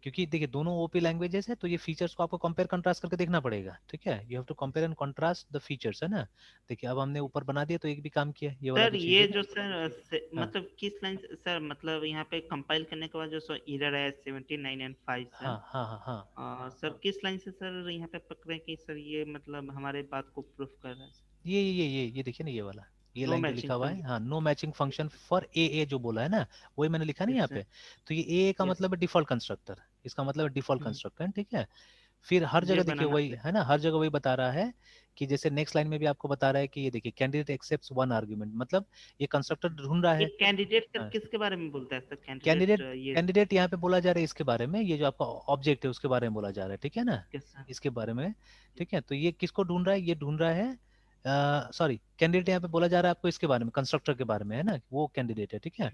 क्योंकि देखिए दोनों ओपी लैंग्वेजेस है, तो ये फीचर्स को आपको कंपेयर कंट्रास्ट करके देखना पड़ेगा, ठीक है, you have to compare and contrast the features, है ना। देखिए अब हमने ऊपर बना दिया तो एक भी काम किया, ये वाला सर भी चीज ये है ना। जो सर हाँ मतलब किस लाइन से सर, मतलब यहाँ पे कंपाइल करने के बाद जो सर एरर है 79 एंड 5 सर, हाँ हाँ हाँ हाँ, सर किस लाइन से सर यहाँ पे पकड़े कि सर ये मतलब हमारे बात को प्रूफ कर रहा है सर? ये देखिए ना, ये वाला, ये नो लाइन जो लिखा मैचिंग हुआ है, फंक्शन। हाँ no matching function for a जो बोला है ना, वही मैंने लिखा नहीं यस यहाँ सर। पे। तो ये ए का यस। मतलब है डिफॉल्ट कंस्ट्रक्टर, इसका मतलब है डिफॉल्ट कंस्ट्रक्टर, ठीक है। फिर हर ये जगह देखिए बनाना वही पड़ेगा। है ना, हर जगह वही बता रहा है कि जैसे नेक्स्ट लाइन में भी आपको बता रहा है कि ये देखिए कैंडिडेट एक्सेप्ट्स वन आर्गुमेंट, मतलब ये कंस्ट्रक्टर ढूंढ रहा ये है। कैंडिडेट सर हाँ, किसके बारे में बोलता है सर, कैंडिडेट कैंडिडेट, ये? कैंडिडेट यहाँ पे बोला जा रहा है इसके बारे में, ये जो आपका ऑब्जेक्ट है उसके बारे में बोला जा रहा है, ठीक है ना, यस सर। इसके बारे में, ठीक है। तो ये किसको ढूंढ रहा है, ये ढूंढ रहा है, सॉरी कैंडिडेट यहाँ पे बोला जा रहा है आपको इसके बारे में, कंस्ट्रक्टर के बारे में, है ना, वो कैंडिडेट है, ठीक है।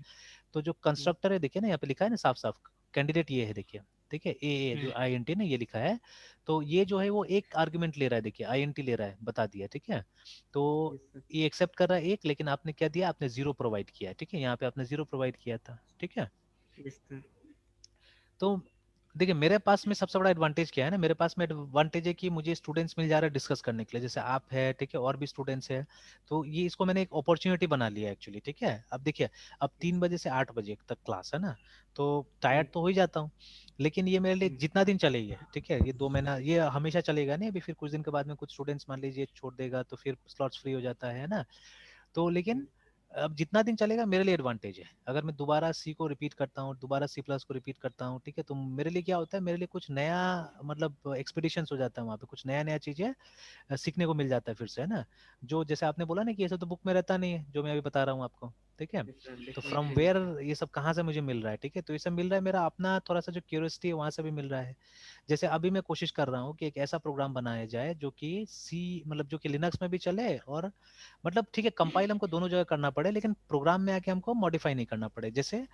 तो जो कंस्ट्रक्टर है देखिए ना, यहाँ पे लिखा है ना साफ साफ, कैंडिडेट ये है देखिए, ठीक है, ए जो आई एन टी ना ये लिखा है, तो ये जो है वो एक आर्गुमेंट ले रहा है, देखिए आई एन टी ले रहा है, बता दिया, ठीक है। तो यस सर। ये एक्सेप्ट कर रहा है एक, लेकिन आपने क्या दिया, आपने जीरो प्रोवाइड किया है, ठीक है, यहाँ पे आपने जीरो प्रोवाइड किया था, ठीक है। Yes sir. तो देखिए मेरे पास में सबसे बड़ा एडवांटेज क्या है ना, मेरे पास में एडवांटेज है कि मुझे स्टूडेंट्स मिल जा रहे हैं डिस्कस करने के लिए, जैसे आप है, ठीक है, और भी स्टूडेंट्स है, तो ये इसको मैंने एक अपॉर्चुनिटी बना लिया एक्चुअली, ठीक है। अब देखिए अब 3 बजे से 8 बजे तक क्लास है ना, तो टायर्ड तो हो ही जाता हूँ, लेकिन ये मेरे लिए जितना दिन चलेगी, ठीक है, ये 2 महीना ये हमेशा चलेगा नहीं, अभी फिर कुछ दिन के बाद में कुछ स्टूडेंट्स मान लीजिए छोड़ देगा तो फिर स्लॉट्स फ्री हो जाता है ना, तो लेकिन अब जितना दिन चलेगा मेरे लिए एडवांटेज है। अगर मैं दोबारा सी को रिपीट करता हूँ, दोबारा सी प्लस को रिपीट करता हूँ, ठीक है, तो मेरे लिए क्या होता है, मेरे लिए कुछ नया मतलब एक्सपीडिशंस हो जाता है, वहाँ पे कुछ नया नया चीजें सीखने को मिल जाता है फिर से, है ना। जो जैसे आपने बोला ना कि ये सब तो बुक में रहता नहीं है, जो मैं अभी बता रहा हूँ आपको, ठीक है। तो फ्रॉम वेयर ये सब कहाँ से मुझे मिल रहा है, ठीक है, तो ये सब मिल रहा है मेरा अपना थोड़ा सा जो क्यूरियोसिटी है वहां से भी मिल रहा है। जैसे अभी मैं कोशिश कर रहा हूँ कि एक ऐसा प्रोग्राम बनाया जाए जो कि सी मतलब जो कि लिनक्स में भी चले, और मतलब ठीक है कंपाइल हमको दोनों जगह करना पड़े, लेकिन प्रोग्राम में आके हमको मॉडिफाई नहीं करना पड़े। जैसे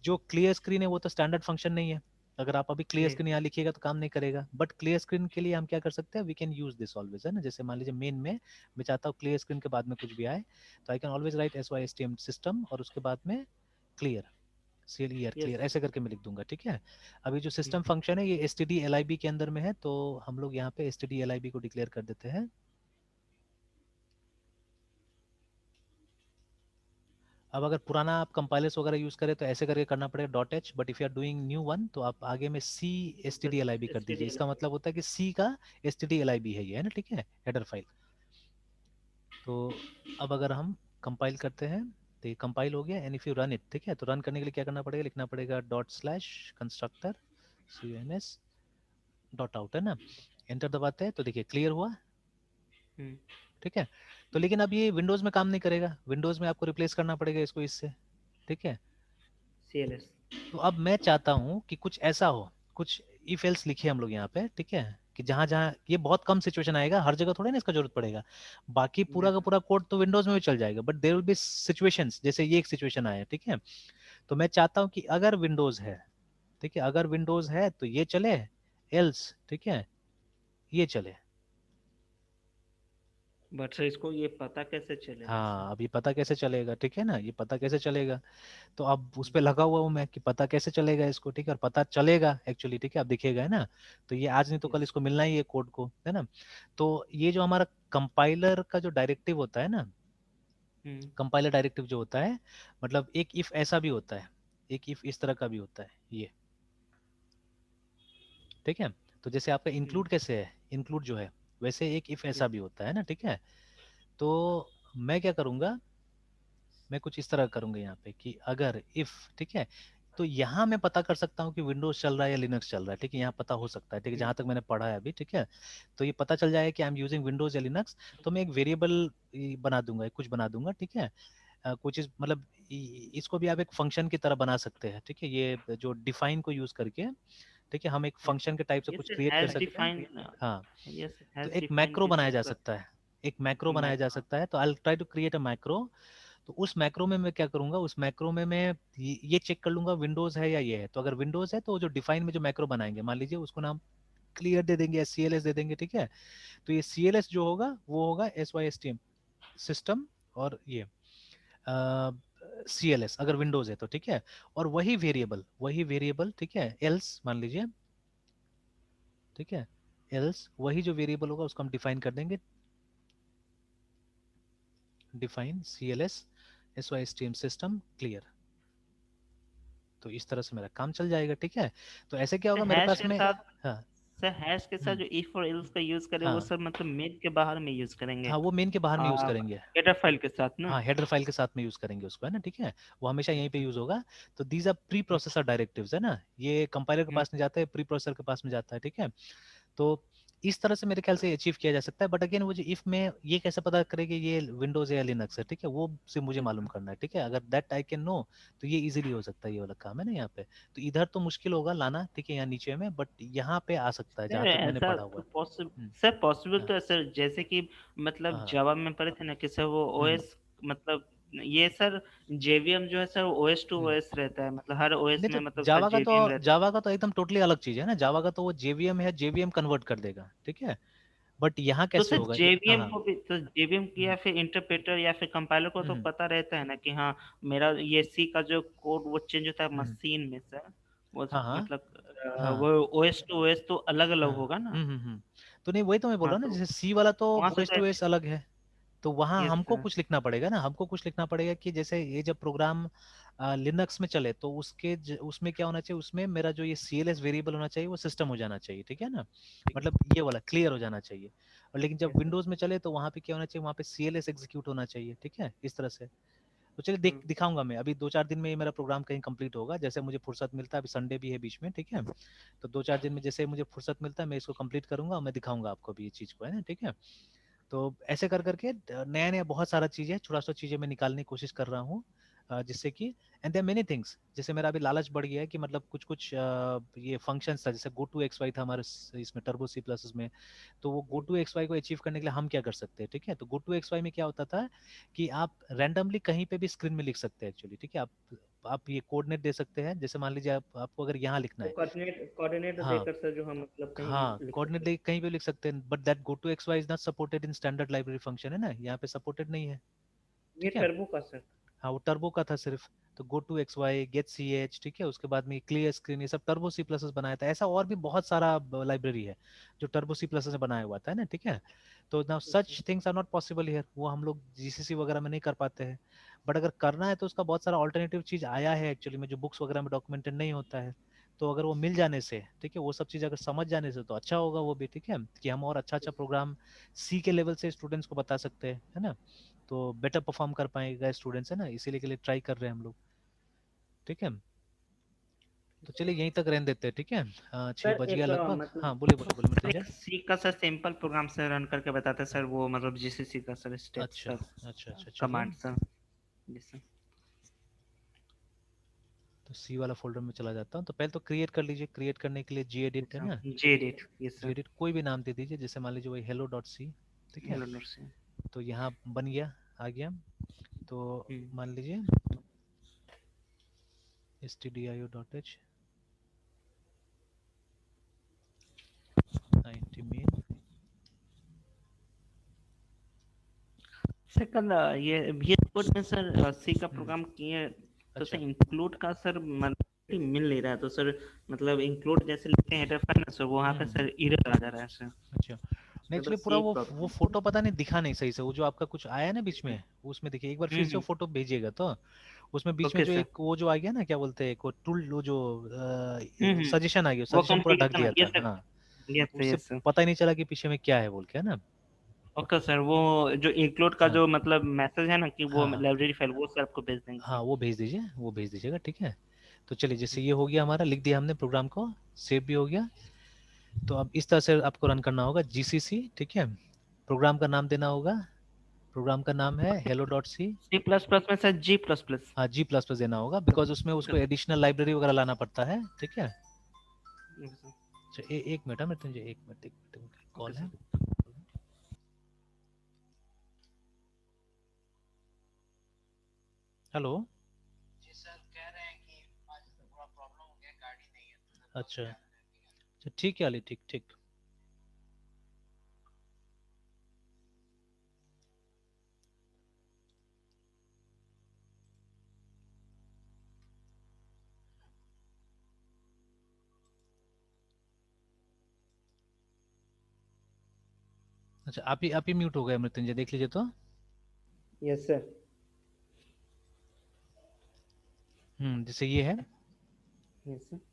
जो क्लियर स्क्रीन है वो तो स्टैंडर्ड फंक्शन नहीं है, अगर आप अभी क्लियर स्क्रीन यहाँ लिखिएगा तो काम नहीं करेगा, बट क्लियर स्क्रीन के लिए हम क्या कर सकते हैं, we can use this always, है ना। जैसे मान लीजिए मेन में मैं चाहता हूँ क्लियर स्क्रीन के बाद में कुछ भी आए, तो I can always right SYSTM system और उसके बाद में क्लियर, CLER क्लियर ऐसे करके मैं लिख दूंगा, ठीक है। अभी जो सिस्टम फंक्शन है ये stdlib के अंदर में है, तो हम लोग यहाँ पे stdlib को डिक्लेयर कर देते हैं। अब अगर पुराना आप कंपाइलर्स वगैरह यूज करें तो ऐसे करके करना पड़ेगा .h, but if you are doing new one तो आप आगे में C stdlib कर दीजिए। इसका मतलब होता है कि C का stdlib है ये, है ना, ठीक है, हेडर फाइल। तो अब अगर हम कंपाइल करते हैं तो ये कंपाइल हो गया, and if you run it, ठीक है, तो रन करने के लिए क्या करना पड़ेगा, लिखना पड़ेगा ./constructor cms.out, है ना। एंटर दबाते हैं तो देखिए क्लियर हुआ, ठीक है। तो लेकिन अब ये विंडोज में काम नहीं करेगा, विंडोज में आपको रिप्लेस करना पड़ेगा इसको इससे, ठीक है। CLS। तो अब मैं चाहता हूं कि कुछ ऐसा हो, कुछ इफ एल्स लिखे हम लोग यहाँ पे, ठीक है, कि जहां जहां ये बहुत कम सिचुएशन आएगा, हर जगह थोड़ी ना इसका जरूरत पड़ेगा, बाकी पूरा का पूरा कोड तो विंडोज में भी चल जाएगा, but there will be situations, जैसे ये एक सिचुएशन आया, ठीक है। तो मैं चाहता हूं कि अगर विंडोज है, ठीक है, अगर विंडोज है तो ये चले, एल्स, ठीक है, ये चले। बट सर इसको ये पता कैसे चलेगा सर? हाँ अब ये पता कैसे चलेगा, ठीक है ना, ये पता कैसे चलेगा, तो अब उस पे लगा हुआ हूँ मैं कि पता कैसे चलेगा इसको, ठीक है, और पता चलेगा एक्चुअली, ठीक है, अब दिखेगा, है ना। तो ये आज नहीं तो कल इसको मिलना ही है कोड को, है ना। तो ये जो हमारा कंपाइलर का जो डायरेक्टिव होता है ना, कंपाइलर डायरेक्टिव जो होता है, मतलब एक इफ ऐसा भी होता है, एक इफ इस तरह का भी होता है ये, ठीक है। तो जैसे आपका इंक्लूड कैसे है, इंक्लूड जो है, वैसे एक इफ ऐसा भी होता है ना, ठीक है। तो मैं क्या करूंगा, मैं कुछ इस तरह करूंगा यहाँ पे कि अगर इफ, ठीक है, तो यहाँ मैं पता कर सकता हूँ कि विंडोज चल रहा है या लिनक्स चल रहा है, ठीक है, यहाँ पता हो सकता है, ठीक है, जहां तक मैंने पढ़ा है अभी, ठीक है। तो ये पता चल जाएगा कि आई एम यूजिंग विंडोज या लिनक्स, तो मैं एक वेरिएबल बना दूंगा, कुछ बना दूंगा, ठीक है। कुछ इस मतलब इसको भी आप एक फंक्शन की तरह बना सकते हैं, ठीक है, ये जो डिफाइन को यूज करके, ठीक है, हम एक फंक्शन के टाइप से कुछ क्रिएट कर सकते हैं। हाँ, तो एक मैक्रो बनाया जा सकता है, एक मैक्रो बनाया जा सकता है, तो I try to create a macro. तो उस मैक्रो में मैं क्या करूंगा, उस मैक्रो में मैं ये चेक कर लूंगा विंडोज है या ये है, तो अगर विंडोज है तो जो डिफाइन में जो मैक्रो बनाएंगे, मान लीजिए उसको नाम क्लियर दे देंगे या CLS दे देंगे, ठीक है। तो ये CLS जो होगा वो होगा SYSTM सिस्टम, और ये CLS अगर विंडोज है तो, ठीक है। और वही वेरिएबल, ठीक है, एल्स मान लीजिए, ठीक है, एल्स वही जो वेरिएबल होगा उसको हम डिफाइन कर देंगे, define CLS SYSTM system clear. तो इस तरह से मेरा काम चल जाएगा, ठीक है। तो ऐसे क्या होगा मेरे हैश पास के में, साथ हाँ, सर हैश के साथ जो इफ और एल्स का यूज करें वो हाँ, सर मतलब मेन के बाहर में यूज करेंगे, हाँ, वो मेन के बाहर में यूज आप करेंगे, हेडर फाइल के साथ ना? हाँ, हेडर फाइल के साथ में यूज करेंगे उसको, है ना, ठीक है, वो हमेशा यहीं पे यूज होगा। तो these are preprocessor directives, है ना, ये कंपाइलर के पास नहीं जाता है, प्री प्रोसेसर के पास में जाता है, ठीक है। तो इस तरह से मेरे ख्याल से अचीव किया जा सकता है, बट अगेन वो जो इफ में ये कैसे पता करे कि ये विंडोज है या लिनक्स है, ठीक है, वो से मुझे मालूम करना है, ठीक है। अगर दैट आई कैन नो तो ये इजीली हो सकता है, ये वाला काम है ना यहाँ पे। तो इधर तो मुश्किल होगा लाना, ठीक है, यहाँ नीचे में, बट यहाँ पे आ सकता है सर जहां तक मैंने ऐसा पढ़ा तो हुआ पॉसिबल, है। सर पॉसिबल हाँ, तो है सर, जैसे कि मतलब हाँ, जावा में पढ़े थे ना कि सर वो हम्म, ओएस मतलब ये सर जेवीएम जो है sir OS to hmm. OS रहता है, मतलब हर ओएस नहीं तो में मतलब सर जेवीएम रहता है। जावा का तो एकदम टोटली अलग चीज है ना, जावा का तो वो JVM है, JVM कन्वर्ट कर देगा, ठीक है। बट यहाँ तो कैसे सर होगा, हाँ, जेवीएम हाँ, को भी तो जेवीएम हम्म, या फिर इंटरप्रेटर या फिर कंपाइलर को तो हम्म, पता रहता है ना कि हाँ मेरा ये सी का जो कोड वो चेंज होता है हम्म, मशीन में सर, वो हाँ, हाँ, मतलब हाँ, वो ओएस टू ओएस तो अलग अलग हाँ, होगा ना? तो नहीं वही तो मैं बोल हाँ रहा हूँ ना, तो जैसे सी वाला तो वहां से OS तो to OS अलग है, तो वहाँ यस हमको सर। कुछ लिखना पड़ेगा ना, हमको कुछ लिखना पड़ेगा कि जैसे ये जब प्रोग्राम लिनक्स में चले तो उसमें क्या होना चाहिए, उसमें मेरा जो ये CLS वेरिएबल होना चाहिए वो सिस्टम हो जाना चाहिए, ठीक है ना, मतलब ये वाला क्लियर हो जाना चाहिए। और लेकिन जब विंडोज में चले तो वहाँ पे क्या होना चाहिए, वहाँ पे CLS एग्जीक्यूट होना चाहिए, ठीक है, इस तरह से। तो चलिए दिखाऊंगा मैं अभी 2-4 दिन में ये मेरा प्रोग्राम कहीं कंप्लीट होगा, जैसे मुझे फुर्सत मिलता है, अभी संडे भी है बीच में, ठीक है, तो 2-4 दिन में जैसे मुझे फुर्सत मिलता है मैं इसको कंप्लीट करूंगा और मैं दिखाऊंगा आपको भी ये चीज को, है ना, ठीक है। तो ऐसे कर करके नया नया बहुत सारा चीज़ है, छोटा छोटा चीज़ें मैं निकालने की कोशिश कर रहा हूँ, जिससे कि एंड देयर मेनी थिंग्स, जैसे मेरा अभी लालच बढ़ गया है कि मतलब कुछ कुछ ये फंक्शंस था, जैसे गो टू एक्स वाई था हमारे इसमें टर्बो सी प्लस में, तो वो गो टू एक्स वाई को अचीव करने के लिए हम क्या कर सकते हैं, ठीक है। तो गो टू एक्स वाई में क्या होता था कि आप रैंडमली कहीं पे भी स्क्रीन में लिख सकते हैं एक्चुअली, ठीक है। आप ये कोऑर्डिनेट दे सकते हैं, जैसे मान लीजिए आपको अगर यहाँ लिखना तो है, कोऑर्डिनेट हाँ देकर सर जो हम मतलब कहीं भी हाँ लिख सकते कोऑर्डिनेट कहीं भी लिख सकते हैं, but that go to X Y is not supported in standard library function, है ना, यहाँ पे सपोर्टेड नहीं है, हैं। ये ठीक है। टर्बो का सर। हाँ वो टर्बो का था सिर्फ, तो go to X Y, get C H, ठीक है, उसके बाद में क्लियर स्क्रीन, ये सब टर्बो सी प्लस बनाया था। ऐसा और भी बहुत सारा लाइब्रेरी है जो टर्बो सी प्लस ने बनाया हुआ था, है ना, ठीक है। तो now such things are not possible here, वो हम लोग जीसीसी वगैरह में नहीं कर पाते हैं, बट अगर करना है तो उसका बहुत सारा ऑल्टरनेटिव चीज आया है एक्चुअली में, जो बुक्स वगैरह में डॉक्यूमेंटेड नहीं होता है। तो अगर वो मिल जाने से, ठीक है, वो सब चीज़ अगर समझ जाने से तो अच्छा होगा वो भी, ठीक है, कि हम और अच्छा अच्छा प्रोग्राम सी के लेवल से स्टूडेंट्स को बता सकते हैं, है ना, तो बेटर परफॉर्म कर पाएगा स्टूडेंट्स, है ना, इसीलिए के लिए ट्राई कर रहे हैं हम लोग, ठीक है। तो चलिए यहीं तक रहने देते हैं, ठीक है, 6 सर बज गया एक लगभग। मतलब हाँ बोलिए बोलिए बोलिए मृत्युंजय। एक सी का सर सिंपल प्रोग्राम से रन करके बताते हैं सर, वो मतलब जीसीसी का सर स्टेप्स अच्छा सर, अच्छा अच्छा चलिए, कमांड सर। जी सर। तो सी वाला फोल्डर में चला जाता हूँ, तो पहले तो क्रिएट कर लीजिए, क्रिएट करने के लिए जी एडिट है ना, जी एडिट, यस जी सर। एडिट कोई भी नाम दे दीजिए, जैसे मान लीजिए वही हेलो डॉट सी, ठीक है। हेलो नोट से। तो यहाँ बन गया, आ गया, तो मान लीजिए stdio.h 90 मेन। सर कल ये कोड में सर सी का प्रोग्राम किए तो अच्छा सर इंक्लूड का सर मतलब मिल नहीं रहा है, तो सर मतलब इंक्लूड जैसे लिखते हैं हेडर फाइल ना सर, वहाँ पे सर एरर आ जा रहा है सर। अच्छा तो एक्चुअली बस पूरा ये वो प्रॉब्लम। फोटो पता नहीं दिखा नहीं सही से, वो जो आपका कुछ आया है ना बीच में, उसमें देखिए एक बार फिर से वो फोटो भेजिएगा, तो उसमें बीच में ओके जो सर। एक वो जो आ गया ना, क्या बोलते हैं, एक वो टूल, वो जो हम्म। सजेशन आ गया, वो सजेशन पूरा ढक कॉन्फ़िगरेशन दिया ये था, सर। हाँ, यस सर, उससे यस सर। पता ही नहीं चला कि पीछे में क्या है बोल के, है ना। ओके सर, वो जो इंक्लूड का हाँ जो मतलब मैसेज है ना कि वो हाँ हाँ लाइब्रेरी फाइल, वो सर आपको भेज देंगे हाँ सर। वो भेज दीजिए, वो भेज दीजिएगा, ठीक है। तो चलिए जैसे ये हो गया हमारा, लिख दिया हमने प्रोग्राम को, सेव भी हो गया। तो अब इस तरह से आपको रन करना होगा जीसीसी, ठीक है। प्रोग्राम का नाम देना होगा, प्रोग्राम का नाम है hello dot C. C plus plus में सर जी प्लस प्लस। हाँ जी प्लस प्लस देना होगा, बिकॉज उसमें उसको एडिशनल लाइब्रेरी वगैरह लाना पड़ता है, ठीक है। अच्छा एक मिनट, मैं तुझे एक मिनट ओके कॉल है। सर। हेलो जी सर, कह रहे हैं कि आज थोड़ा प्रॉब्लम हो गया, गाड़ी नहीं है, अच्छा अच्छा ठीक है अली, ठीक ठीक। अच्छा आप ही म्यूट हो गए मृत्युंजय, देख लीजिए तो। Yes sir. जैसे ये है yes sir.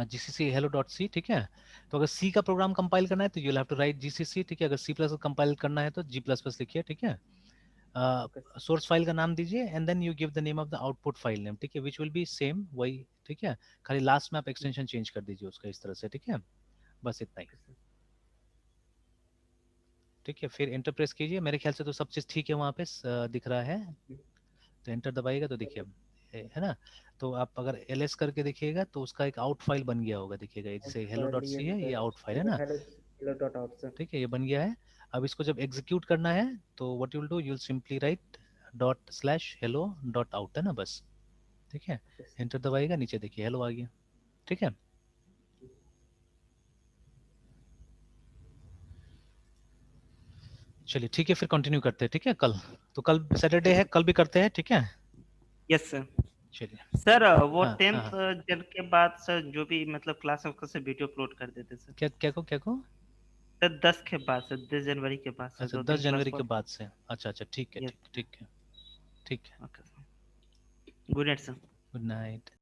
GCC hello dot C, ठीक है। तो अगर सी का प्रोग्राम कंपाइल करना है तो you have to write GCC, ठीक है। अगर सी प्लस कंपाइल करना है तो जी प्लस प्लस लिखिए, ठीक है। Okay sir. सोर्स फाइल का नाम दीजिए and then you give the name of the output file name, ठीक है, विच विल बी सेम वही, ठीक है। खाली लास्ट में आप एक्सटेंशन चेंज कर दीजिए उसका इस तरह से, ठीक है, बस इतना ही, ओके सर। ठीक है। फिर एंटर प्रेस कीजिए, मेरे ख्याल से तो सब चीज़ ठीक है वहाँ पे दिख रहा है, तो एंटर दबाइएगा तो देखिए है ना। तो आप अगर ls करके देखिएगा तो उसका एक आउट फाइल बन गया होगा, देखिएगा ये जैसे हेलो डॉट सी है, ये आउट फाइल है हेलो ना, hello hello dot out sir. ठीक है, ये बन गया है। अब इसको जब एग्जीक्यूट करना है तो what you will do, you will simply write dot slash hello dot out, है ना, बस, ठीक है। Okay sir. एंटर दबाइएगा, नीचे देखिए हेलो आ गया, ठीक है। चलिए ठीक है, फिर कंटिन्यू करते हैं, ठीक है, कल, तो कल सैटरडे है, कल भी करते हैं, ठीक है। Yes sir. चलिए सर वो हाँ हाँ 10th हाँ। जन के बाद सर जो भी मतलब क्लास में से वीडियो अपलोड कर देते सर। क्या को सर 10 के बाद सर, 10 जनवरी के बाद सर अच्छा दो 10 तीन क्लास जनवरी के को। बाद से, अच्छा अच्छा ठीक है, यस ठीक सर। ठीक है, ठीक है। Okay sir. Good night sir. Good night.